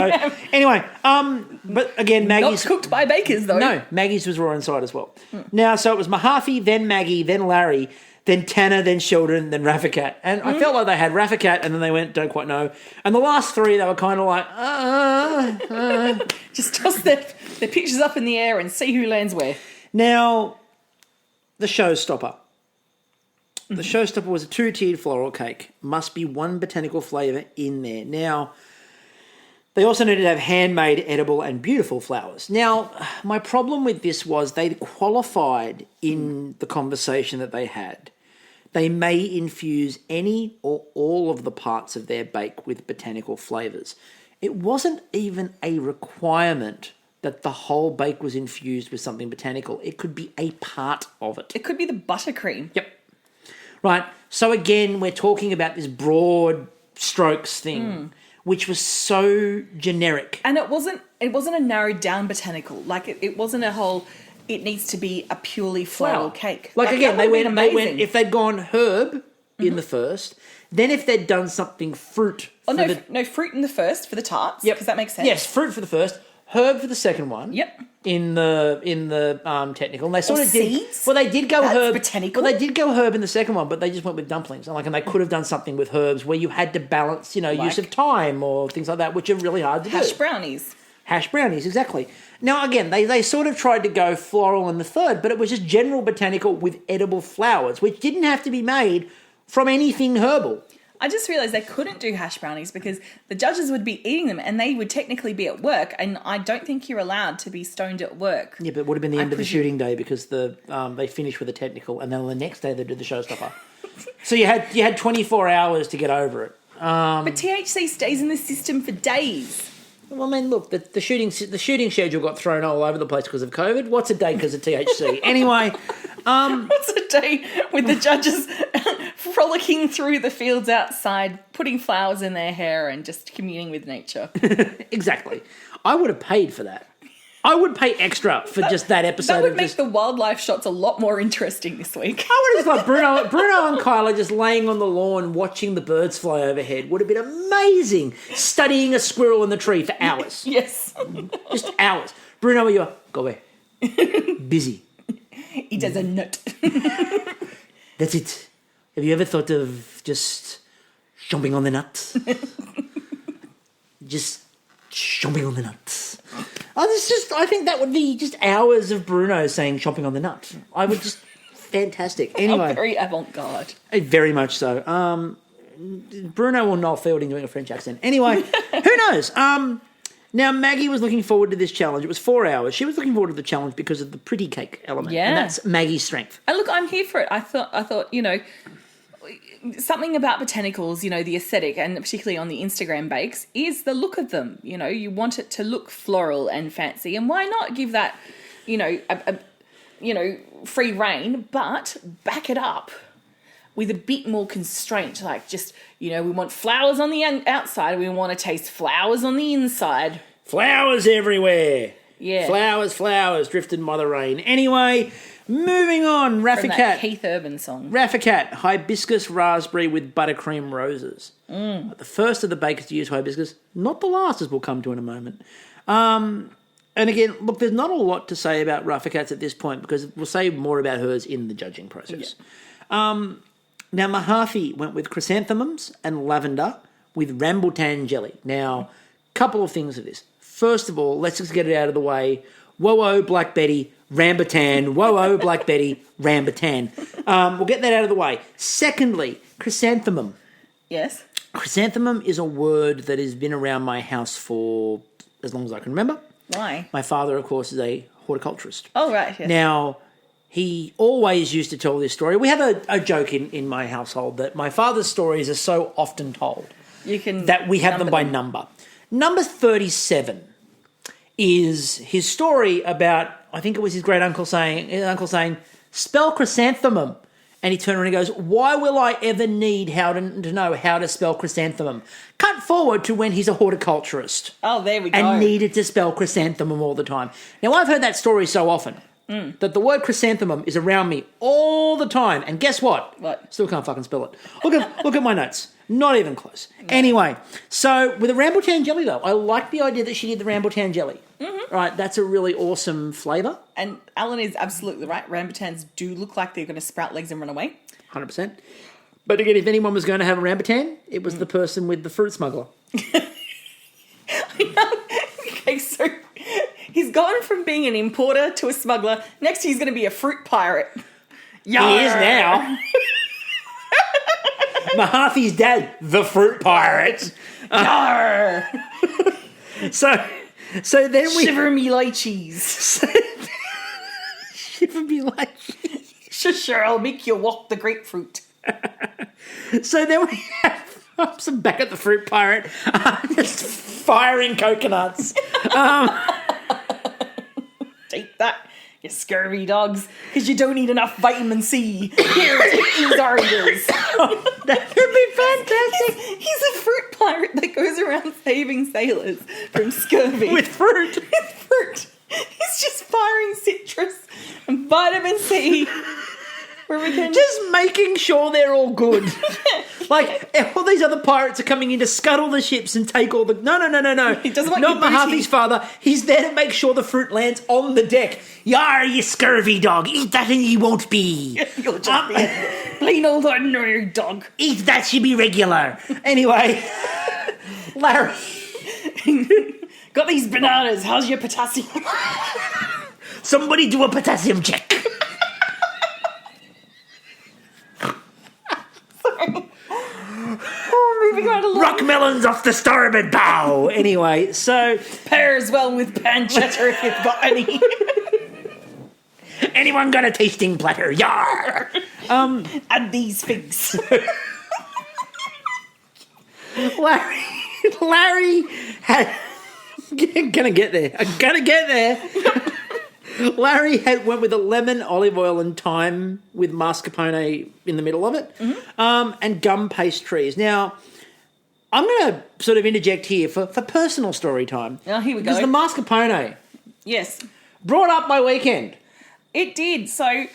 anyway, but again, Maggie's... Not cooked by bakers, though. No, Maggie's was raw inside as well. Now, so it was Mahathi, then Maggie, then Larry, then Tanner, then Sheldon, then Rafficat. And I felt like they had Rafficat, and then they went, don't quite know. And the last three, they were kind of like, Just toss their pictures up in the air and see who lands where. Now, the showstopper. The showstopper was a 2-tiered floral cake. Must be one botanical flavour in there. Now, they also needed to have handmade, edible and beautiful flowers. Now, my problem with this was they qualified in the conversation that they had. They may infuse any or all of the parts of their bake with botanical flavours. It wasn't even a requirement that the whole bake was infused with something botanical. It could be a part of it. It could be the buttercream. Yep. Right. So again, we're talking about this broad strokes thing, which was so generic. And it wasn't a narrowed down botanical. Like it wasn't a whole, it needs to be a purely floral cake. Like again, they went, if they'd gone herb in the first, then if they'd done something fruit. No, fruit in the first for the tarts. Yep. Because that makes sense. Yes, fruit for the first, herb for the second one. Yep. in the technical, and they sort of did. seeds? Well, they did go That's herb. botanical? Well, they did go herb in the second one, but they just went with dumplings. And they could have done something with herbs where you had to balance, use of time or things like that, which are really hard to do. Hash brownies, exactly. Now, again, they sort of tried to go floral in the third, but it was just general botanical with edible flowers, which didn't have to be made from anything herbal. I just realised they couldn't do hash brownies because the judges would be eating them and they would technically be at work, and I don't think you're allowed to be stoned at work. Yeah, but it would have been the end of the shooting day because they finished with a technical, and then the next day they did the showstopper. So you had 24 hours to get over it. But THC stays in the system for days. Well, I mean, look, the shooting schedule got thrown all over the place because of COVID. What's a day because of THC? Anyway, what's a day with the judges frolicking through the fields outside, putting flowers in their hair and just communing with nature? Exactly. I would have paid for that. I would pay extra for just that episode. That would make the wildlife shots a lot more interesting this week. I would have just like Bruno and Kyla just laying on the lawn watching the birds fly overhead. Would have been amazing. Studying a squirrel in the tree for hours. Yes. Just hours. Bruno, where you are? Go away. Busy. He does a nut. That's it. Have you ever thought of just chomping on the nuts? Just chomping on the nuts. I think that would be just hours of Bruno saying chomping on the nuts. I would just fantastic. Anyway, very avant-garde. Very much so. Bruno or Noel Fielding doing a French accent. Anyway, who knows? Now Maggie was looking forward to this challenge. It was 4 hours. She was looking forward to the challenge because of the pretty cake element. Yeah, and that's Maggie's strength. And look, I'm here for it. I thought, something about botanicals, the aesthetic, and particularly on the Instagram bakes, is the look of them. You want it to look floral and fancy, and why not give that, free reign, but back it up with a bit more constraint. Like just, we want flowers on the outside, we want to taste flowers on the inside. Flowers everywhere. Yeah. Flowers drifted by the rain. Anyway, moving on. From that Keith Urban song. Raffacat, hibiscus raspberry with buttercream roses. The first of the bakers to use hibiscus, not the last, as we'll come to in a moment. And again, look, there's not a lot to say about Raffacats at this point because we'll say more about hers in the judging process. Yeah. Now, Mahathi went with chrysanthemums and lavender with rambutan jelly. Now, couple of things of this. First of all, let's just get it out of the way. Whoa, Black Betty, rambutan. Whoa, Black Betty, rambutan. We'll get that out of the way. Secondly, chrysanthemum. Yes. Chrysanthemum is a word that has been around my house for as long as I can remember. Why? My father, of course, is a horticulturist. Oh, right. Yes. Now, he always used to tell this story. We have a joke in my household that my father's stories are so often told that we have them by number. Number 37 is his story about, I think it was his great uncle saying, spell chrysanthemum. And he turned around and goes, why will I ever need to know how to spell chrysanthemum? Cut forward to when he's a horticulturist. Oh, there we go. And needed to spell chrysanthemum all the time. Now, I've heard that story so often that the word chrysanthemum is around me all the time. And guess what? What? Still can't fucking spell it. Look at my notes. Not even close. No. Anyway, so with the rambutan jelly, though, I like the idea that she did the rambutan jelly. Mm-hmm. Right, that's a really awesome flavour. And Alan is absolutely right. Rambutans do look like they're going to sprout legs and run away. 100%. But again, if anyone was going to have a rambutan, it was the person with the fruit smuggler. Okay, so he's gone from being an importer to a smuggler. Next, he's going to be a fruit pirate. Yarr. He is now. Mahathi's dad, the fruit pirate. So then we... Shiver me lychees. Shiver me lychees. Sure, I'll make you walk the grapefruit. So then we have... I'm back at the fruit pirate. Just firing coconuts. Take that, you scurvy dogs, because you don't eat enough vitamin C. Here, take these oranges. That could be fantastic. He's a fruit pirate that goes around saving sailors from scurvy. With fruit. With fruit. He's just firing citrus and vitamin C. Where we can... Just making sure they're all good. Like, all these other pirates are coming in to scuttle the ships and take all the... No. He doesn't want Not your booty. Mahathi's father. He's there to make sure the fruit lands on the deck. Yar, you scurvy dog. Eat that and you won't be. You'll just be a plain old ordinary dog. Eat that, you be regular. Anyway, Larry... Got these bananas. How's your potassium? Somebody do a potassium check. Moving right along. Rock melons off the starboard bow. Anyway, so... Pairs well with pancetta if you've got any. Anyone got a tasting platter? Yar! And these figs. Larry had... I'm gonna get there. Larry went with a lemon, olive oil and thyme with mascarpone in the middle of it, and gum pastries. Now, I'm going to sort of interject here for personal story time. Oh, here we go. Because the mascarpone Yes. brought up my weekend. It did. So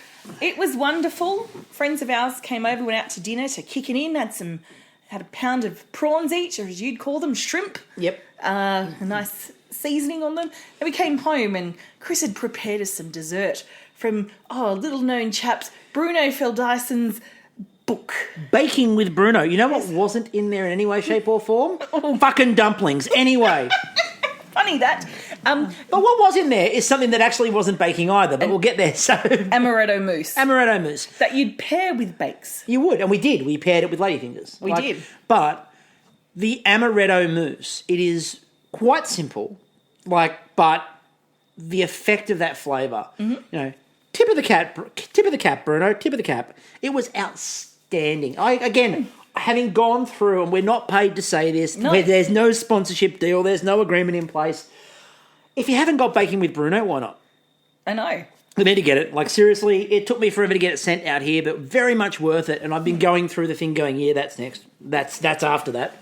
it was wonderful. Friends of ours came over, went out to dinner to kick it in, had a pound of prawns each, or as you'd call them, shrimp. Yep. A nice seasoning on them. And we came home and Chris had prepared us some dessert from, little known chaps, Bruno Feldyson's book. Baking with Bruno. You know what wasn't in there in any way, shape or form? Fucking dumplings. Anyway. Funny that. But what was in there is something that actually wasn't baking either, but we'll get there. So Amaretto mousse. Amaretto mousse. That you'd pair with bakes. You would, and we did. We paired it with ladyfingers. We did. But the amaretto mousse, it is quite simple, but the effect of that flavour, tip of the cap, Bruno, tip of the cap. It was outstanding. Having gone through, and we're not paid to say this, where there's no sponsorship deal, there's no agreement in place. If you haven't got Baking with Bruno, why not? I know. You need to get it. Like, seriously, it took me forever to get it sent out here, but very much worth it. And I've been going through the thing going, yeah, that's next. That's after that.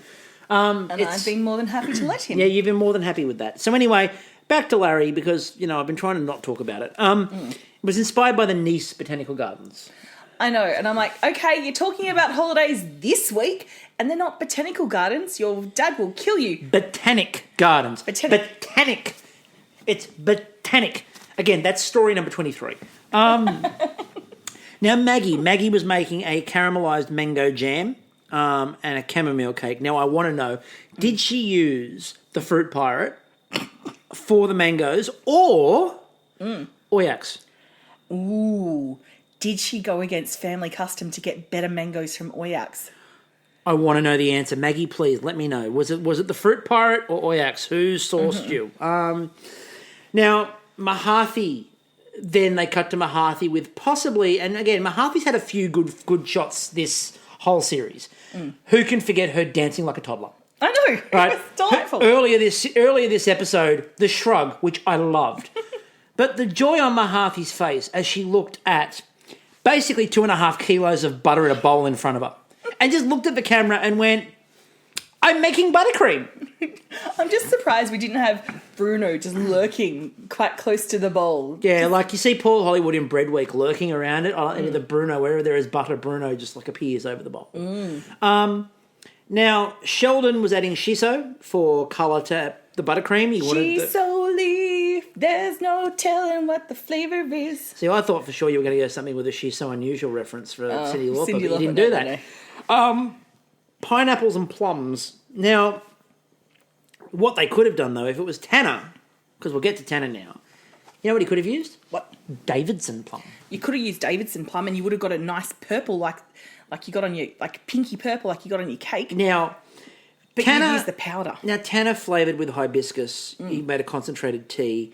And I've been more than happy to let him. Yeah, you've been more than happy with that. So anyway, back to Larry, because, I've been trying to not talk about it. It was inspired by the Nice Botanical Gardens. I know, and I'm like, okay, you're talking about holidays this week, and they're not botanical gardens. Your dad will kill you. Botanic Gardens. Botanic. It's botanic. Again, that's story number 23. Now, Maggie was making a caramelised mango jam and a chamomile cake. Now, I want to know, did she use the fruit pirate for the mangoes or Oyaks? Ooh. Did she go against family custom to get better mangoes from Oyaks? I want to know the answer. Maggie, please let me know. Was it the fruit pirate or Oyaks? Who sourced you? Now, Mahathi, then they cut to Mahathi with possibly, and again, Mahathi's had a few good shots this whole series. Who can forget her dancing like a toddler? I know. Right? It was delightful. Earlier this episode, the shrug, which I loved. But the joy on Mahathi's face as she looked at basically 2.5 kilos of butter in a bowl in front of her and just looked at the camera and went, I'm making buttercream. I'm just surprised we didn't have Bruno just lurking quite close to the bowl. Yeah, like you see Paul Hollywood in Bread Week lurking around it. The Bruno, wherever there is butter, Bruno just like appears over the bowl. Now, Sheldon was adding shiso for colour to the buttercream. Shiso leaf, there's no telling what the flavour is. See, I thought for sure you were going to go something with a shiso unusual reference for Cyndi Lauper, but you didn't no, do that. No. Pineapples and plums. Now, what they could have done, though, if it was Tanner, because we'll get to Tanner now, you know what he could have used? What? Davidson plum. You could have used Davidson plum and you would have got a nice purple like you got on your, like pinky purple like you got on your cake. Now, but Tanner, you used the powder. Now, Tanner flavoured with hibiscus. He made a concentrated tea.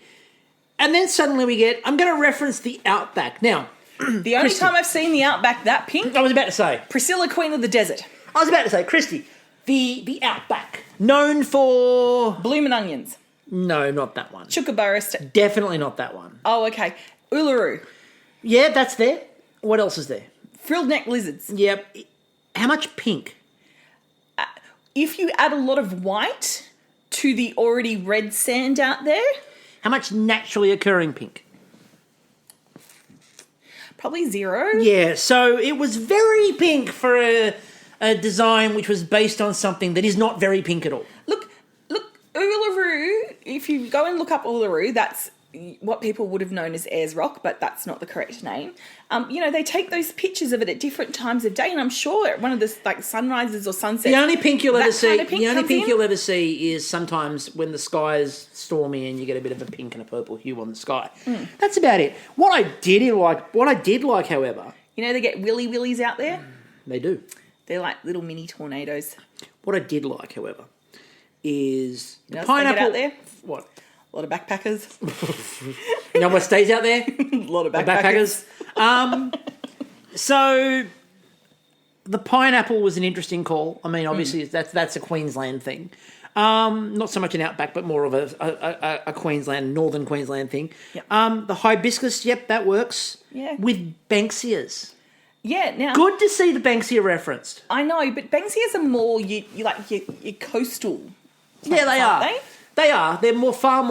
And then suddenly we get, I'm going to reference the Outback. Now, the only time I've seen the Outback that pink, I was about to say. Priscilla, Queen of the Desert. I was about to say, Kristie, the Outback, known for... Bloomin' onions. No, not that one. Kookaburra. Definitely not that one. Oh, okay. Uluru. Yeah, that's there. What else is there? Frilled neck lizards. Yep. How much pink? If you add a lot of white to the already red sand out there... How much naturally occurring pink? Probably 0. Yeah, so it was very pink for a design which was based on something that is not very pink at all. Look, Uluru, if you go and look up Uluru, that's what people would have known as Ayers Rock, but that's not the correct name. They take those pictures of it at different times of day, and I'm sure at one of the sunrises or sunsets. The only pink you'll ever see, you'll ever see is sometimes when the sky is stormy and you get a bit of a pink and a purple hue on the sky. That's about it. What I did like, however, they get willies out there. They do. They're like little mini tornadoes. What I did like, however, is the pineapple out there. What? A lot of backpackers. You know what stays out there? A lot of backpackers. So the pineapple was an interesting call. I mean, obviously that's a Queensland thing. Not so much an outback, but more of a Queensland, northern Queensland thing. Yep. The hibiscus, yep, that works. Yeah. With Banksias. Yeah, now... Good to see the Banksia referenced. I know, but Banksias are more your coastal. Yeah, they are. They? They are. They're far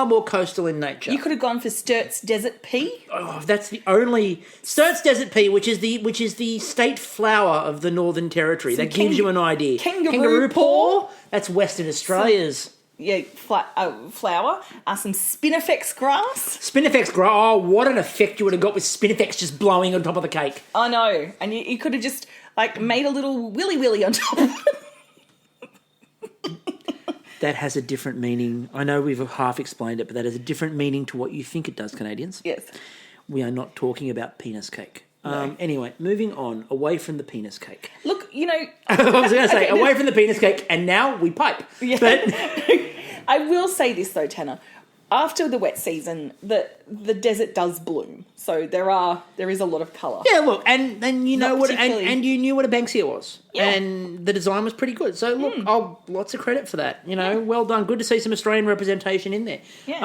more coastal in nature. You could have gone for Sturt's Desert Pea. Oh, that's the only Sturt's Desert Pea, which is the state flower of the Northern Territory. That gives you an idea. Kangaroo paw. That's Western Australia's. Flower. Some Spinifex grass. Spinifex grass. Oh, what an effect you would have got with Spinifex just blowing on top of the cake. I know, and you could have just made a little willy on top of it. That has a different meaning. I know we've half explained it, but that has a different meaning to what you think it does, Canadians. Yes. We are not talking about penis cake. No. Anyway, moving on, away from the penis cake. Look, I was going to say, away from the penis cake, and now we pipe. Yeah. But I will say this, though, Tanner. After the wet season, the desert does bloom. So there is a lot of colour. Yeah, look, and you know what, and you knew what a Banksia was. Yeah. And the design was pretty good. So look, lots of credit for that. Well done. Good to see some Australian representation in there. Yeah.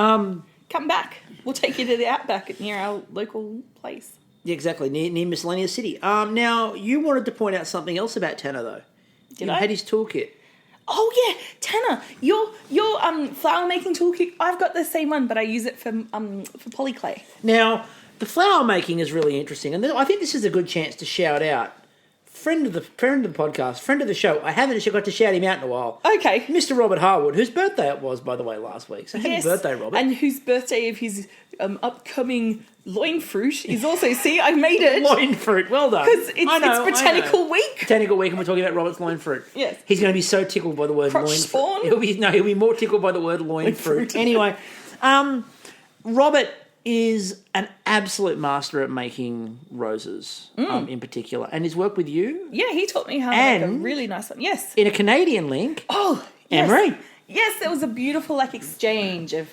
Come back. We'll take you to the outback near our local place. Yeah, exactly, near Miscellaneous City. Now, you wanted to point out something else about Tanner, though. Did I? Had his toolkit. Oh yeah, Tanner, your flower making toolkit. I've got the same one, but I use it for polyclay. Now, the flower making is really interesting, and I think this is a good chance to shout out friend of the podcast, friend of the show. I haven't actually got to shout him out in a while. Okay, Mr. Robert Harwood, whose birthday it was, by the way, last week. So happy birthday, Robert! And whose birthday of his upcoming loin fruit is also. See, I made it. Loin fruit, well done. Because it's Botanical Week. Botanical Week, and we're talking about Robert's loin fruit. Yes, he's going to be so tickled by the word crotch loin spawn. fruit. He'll be more tickled by the word loin fruit. Anyway, Robert is an absolute master at making roses, in particular, and his work with you. Yeah, he taught me how to make a really nice one. Yes, in a Canadian link. Oh, yes. Anne-Marie. Yes, there was a beautiful exchange of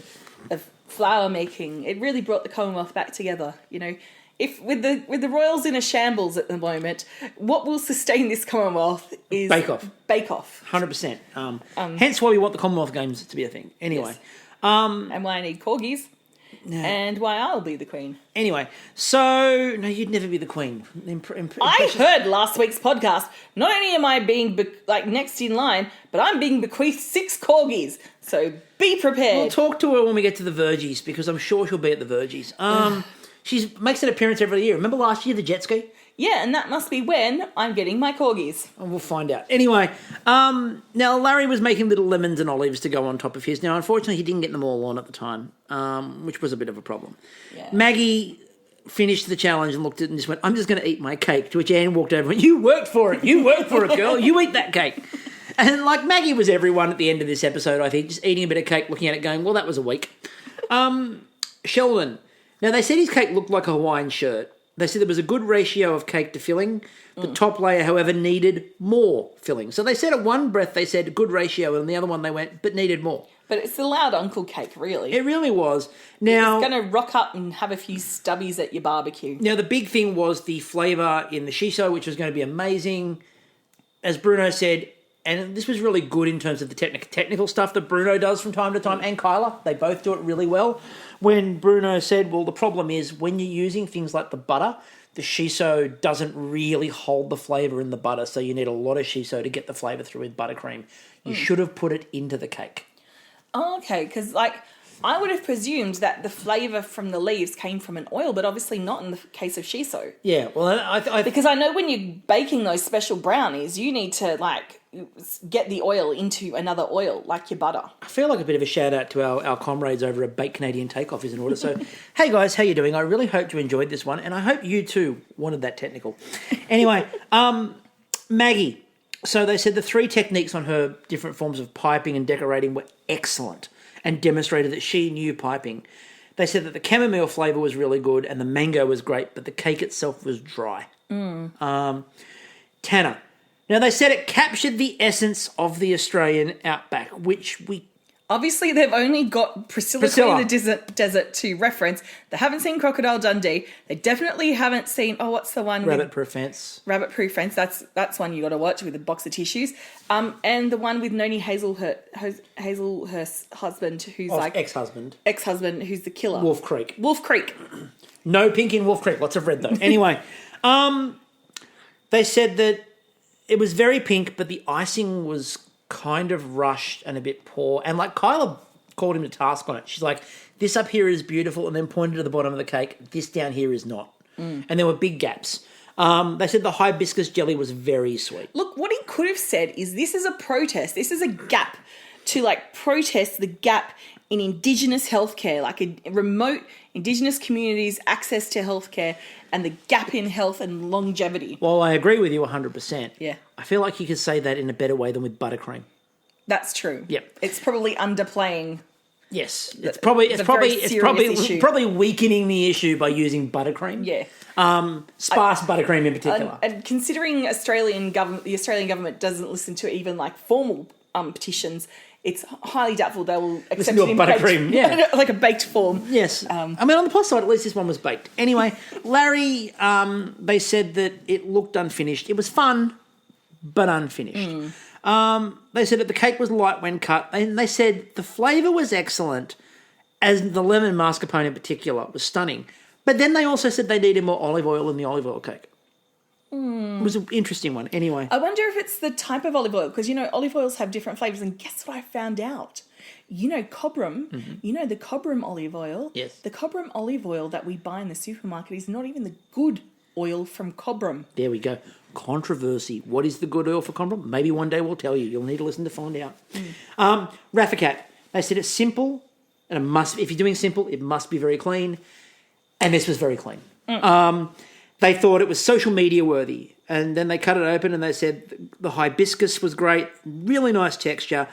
flower making. It really brought the Commonwealth back together. If with the royals in a shambles at the moment, what will sustain this Commonwealth is Bake Off. 100%. Hence why we want the Commonwealth Games to be a thing. Anyway, yes. And why I need corgis. And why I'll be the queen. Anyway, so no, you'd never be the queen. I heard last week's podcast. Not only am I being next in line, but I'm being bequeathed 6 corgis. So be prepared. We'll talk to her when we get to the Vergies, because I'm sure she'll be at the Vergies. She makes an appearance every year. Remember last year, the jet ski? Yeah, and that must be when I'm getting my corgis. And we'll find out. Anyway, now Larry was making little lemons and olives to go on top of his. Now, unfortunately, he didn't get them all on at the time, which was a bit of a problem. Yeah. Maggie finished the challenge and looked at it and just went, I'm just going to eat my cake. To which Anne walked over and went, you worked for it. You worked for it, girl. You eat that cake. And Maggie was everyone at the end of this episode, I think, just eating a bit of cake, looking at it going, well, that was a week. Sheldon. Now, they said his cake looked like a Hawaiian shirt. They said there was a good ratio of cake to filling. The top layer, however, needed more filling. So they said at one breath, they said good ratio, and the other one they went, but needed more. But it's the loud uncle cake, really. It really was. Now, it's going to rock up and have a few stubbies at your barbecue. Now, the big thing was the flavour in the shiso, which was going to be amazing. As Bruno said, and this was really good in terms of the technical stuff that Bruno does from time to time, and Kyla. They both do it really well. When Bruno said, well, the problem is when you're using things like the butter, the shiso doesn't really hold the flavour in the butter, so you need a lot of shiso to get the flavour through with buttercream. You should have put it into the cake. Oh, okay, because I would have presumed that the flavour from the leaves came from an oil, but obviously not in the case of shiso. Yeah, well, Because I know when you're baking those special brownies, you need to, like, get the oil into another oil, like your butter. I feel like a bit of a shout out to our comrades over at Baked Canadian Takeoff is in order. So, hey guys, how you doing? I really hope you enjoyed this one, and I hope you too wanted that technical. Anyway, Maggie. So they said the 3 techniques on her different forms of piping and decorating were excellent and demonstrated that she knew piping. They said that the chamomile flavour was really good and the mango was great, but the cake itself was dry. Tanner. Now, they said it captured the essence of the Australian outback, which we... Obviously, they've only got Priscilla Queen of the Desert to reference. They haven't seen Crocodile Dundee. They definitely haven't seen... Oh, what's the one? Rabbit Proof Fence. Rabbit Proof Fence. That's one you got to watch with a box of tissues. And the one with Noni Hazelhurst's husband, who's like... Ex-husband. Ex-husband, who's the killer. Wolf Creek. Wolf Creek. No pink in Wolf Creek. Lots of red, though. Anyway, they said that it was very pink, but the icing was kind of rushed and a bit poor. And like Kyla called him to task on it. She's like, this up here is beautiful, and then pointed to the bottom of the cake. This down here is not. And there were big gaps. They said the hibiscus jelly was very sweet. Look, what he could have said is this is a protest. This is a gap to like protest the gap in Indigenous healthcare, like a remote Indigenous communities' access to healthcare and the gap in health and longevity. Well, I agree with you 100%. Yeah. I feel like you could say that in a better way than with buttercream. That's true. Yep. It's probably underplaying. Yes. It's probably weakening the issue by using buttercream. Yeah. Sparse buttercream in particular. And considering the Australian government doesn't listen to even like formal petitions, it's highly doubtful they will accept it in buttercream, like a baked form. Yes. I mean, on the plus side, at least this one was baked. Anyway, Larry, they said that it looked unfinished. It was fun, but unfinished. They said that the cake was light when cut. And they said the flavour was excellent, as the lemon mascarpone in particular was stunning. But then they also said they needed more olive oil in the olive oil cake. It was an interesting one. Anyway. I wonder if it's the type of olive oil, because, you know, olive oils have different flavours. And guess what I found out? You know Cobram, you know the Cobram olive oil? Yes. The Cobram olive oil that we buy in the supermarket is not even the good oil from Cobram. There we go. Controversy. What is the good oil for Cobram? Maybe one day we'll tell you. You'll need to listen to find out. Raffacat. They said it's simple, and it must. If you're doing simple, it must be very clean. And this was very clean. They thought it was social media worthy. And then they cut it open and they said the hibiscus was great, really nice texture.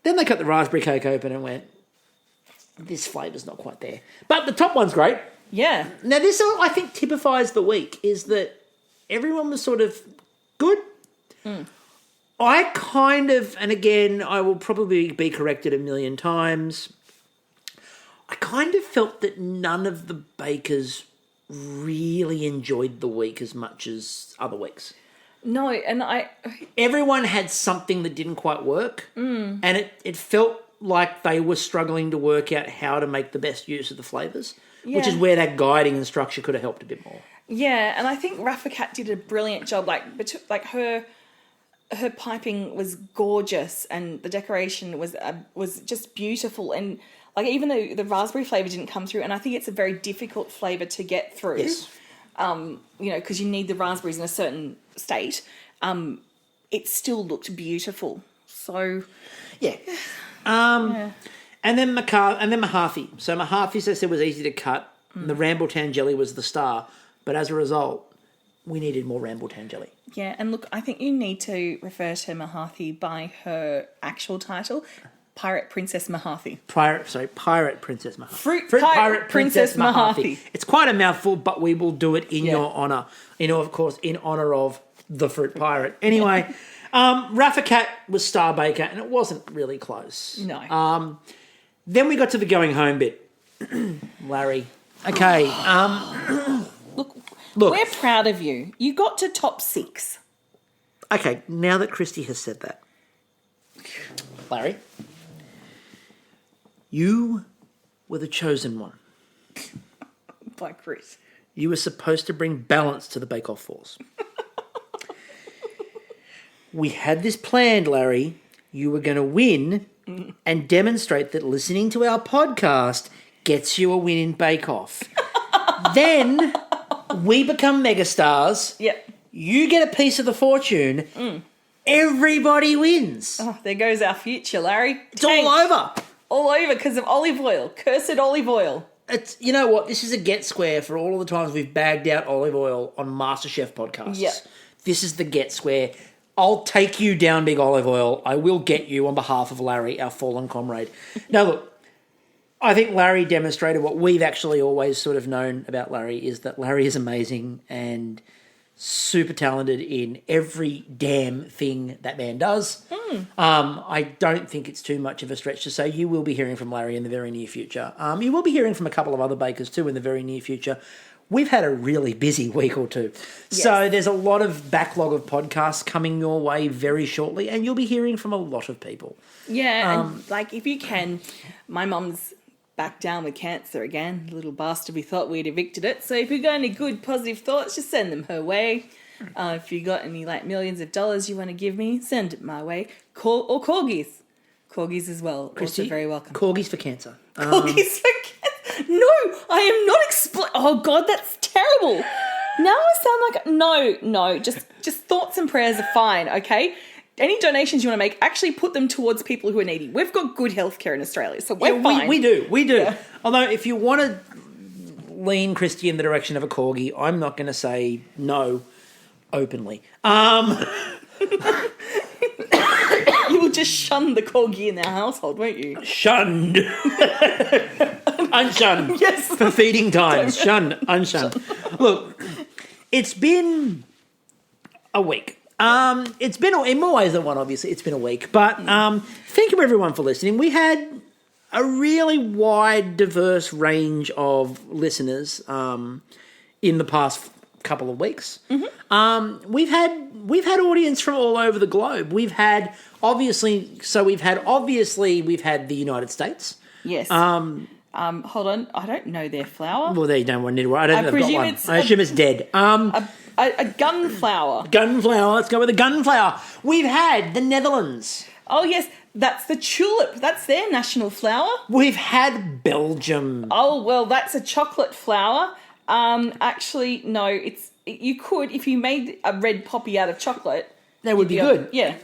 Then they cut the raspberry cake open and went, this flavour's not quite there. But the top one's great. Yeah. Now this, I think, typifies the week, is that everyone was sort of good. I kind of, and again, I will probably be corrected a million times, I kind of felt that none of the bakers really enjoyed the week as much as other weeks. No, and everyone had something that didn't quite work, and it felt like they were struggling to work out how to make the best use of the flavours, which is where that guiding and structure could have helped a bit more. Yeah, and I think Raffacat did a brilliant job. Like her piping was gorgeous, and the decoration was just beautiful. And like even though the raspberry flavour didn't come through, and I think it's a very difficult flavour to get through. Yes. You know, because you need the raspberries in a certain state. It still looked beautiful. So yeah. And then Mahathi. So Mahathi, they said, was easy to cut. The Rambletown jelly was the star. But as a result, we needed more Rambletown jelly. Yeah, and look, I think you need to refer to Mahathi by her actual title, Pirate Princess Mahathi. Pirate Princess Mahathi. Fruit Pirate Princess Mahathi. It's quite a mouthful, but we will do it in your honour. You know, of course, in honour of the Fruit Pirate. Anyway, Raffacat was Star Baker, and it wasn't really close. No. Then we got to the going home bit. Larry. Okay. Look, we're proud of you. You got to top 6. Okay, now that Kristie has said that, Larry, you were the chosen one. By Chris. You were supposed to bring balance to the Bake Off force. We had this planned, Larry. You were going to win and demonstrate that listening to our podcast gets you a win in Bake Off. Then we become megastars. Yep. You get a piece of the fortune. Everybody wins. Oh, there goes our future, Larry. It's all over. All over because of olive oil. Cursed olive oil. It's, you know what? This is a get square for all of the times we've bagged out olive oil on MasterChef podcasts. Yep. This is the get square. I'll take you down, big olive oil. I will get you on behalf of Larry, our fallen comrade. Now, look, I think Larry demonstrated what we've actually always sort of known about Larry is that Larry is amazing and super talented in every damn thing that man does. I don't think it's too much of a stretch to say you will be hearing from Larry in the very near future. You will be hearing from a couple of other bakers too in the very near future. We've had a really busy week or two. Yes. So there's a lot of backlog of podcasts coming your way very shortly, and you'll be hearing from a lot of people. Yeah, and like if you can, my mum's back down with cancer again. Little bastard, we thought we'd evicted it. So if you've got any good positive thoughts, just send them her way. If you got any like millions of dollars you want to give me, send it my way. Or corgis. Corgis as well. Kristie, also very welcome. Corgis for cancer. Corgis for cancer. No, I am not oh God, that's terrible. Now I sound like no. Just thoughts and prayers are fine, okay? Any donations you want to make, actually put them towards people who are needy. We've got good healthcare in Australia, so we're fine. We do. Yeah. Although, if you want to lean Kristie in the direction of a corgi, I'm not going to say no openly. You will just shun the corgi in our household, won't you? Shunned. Unshunned. Yes. For feeding times. Shunned. Unshunned. Look, it's been a week. It's been, in more ways than one, obviously, it's been a week. But thank you, everyone, for listening. We had a really wide, diverse range of listeners in the past couple of weeks. Mm-hmm. We've had audience from all over the globe. We've had the United States. Yes. Hold on, I don't know their flour. Well, there you don't need to worry. I don't think I've got one. I assume it's dead. A gunflower. Gunflower. Let's go with the gunflower. We've had the Netherlands. Oh, yes. That's the tulip. That's their national flower. We've had Belgium. Oh, well, that's a chocolate flower. Actually, no. You could, if you made a red poppy out of chocolate. That would be good. Yeah.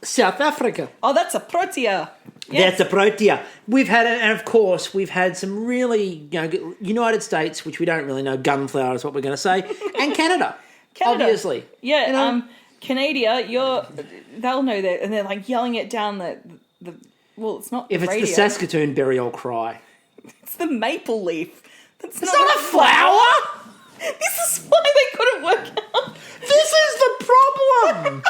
South Africa. Oh, that's a protea. Yes. That's a protea. We've had, and of course, we've had some really, United States, which we don't really know, gunflower is what we're going to say, and Canada. Obviously. Yeah, Canada, they'll know that, and they're like yelling it down the well, it's not if it's radio. the Saskatoon burial cry. It's the maple leaf. It's not a flower? This is why they couldn't work out. This is the problem.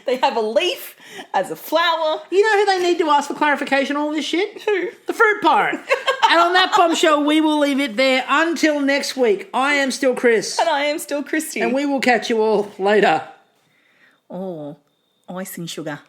They have a leaf as a flower. You know who they need to ask for clarification on all this shit? Who? The Fruit Pirate. And on that bombshell, we will leave it there until next week. I am still Chris. And I am still Kristie. And we will catch you all later. Oh, icing sugar.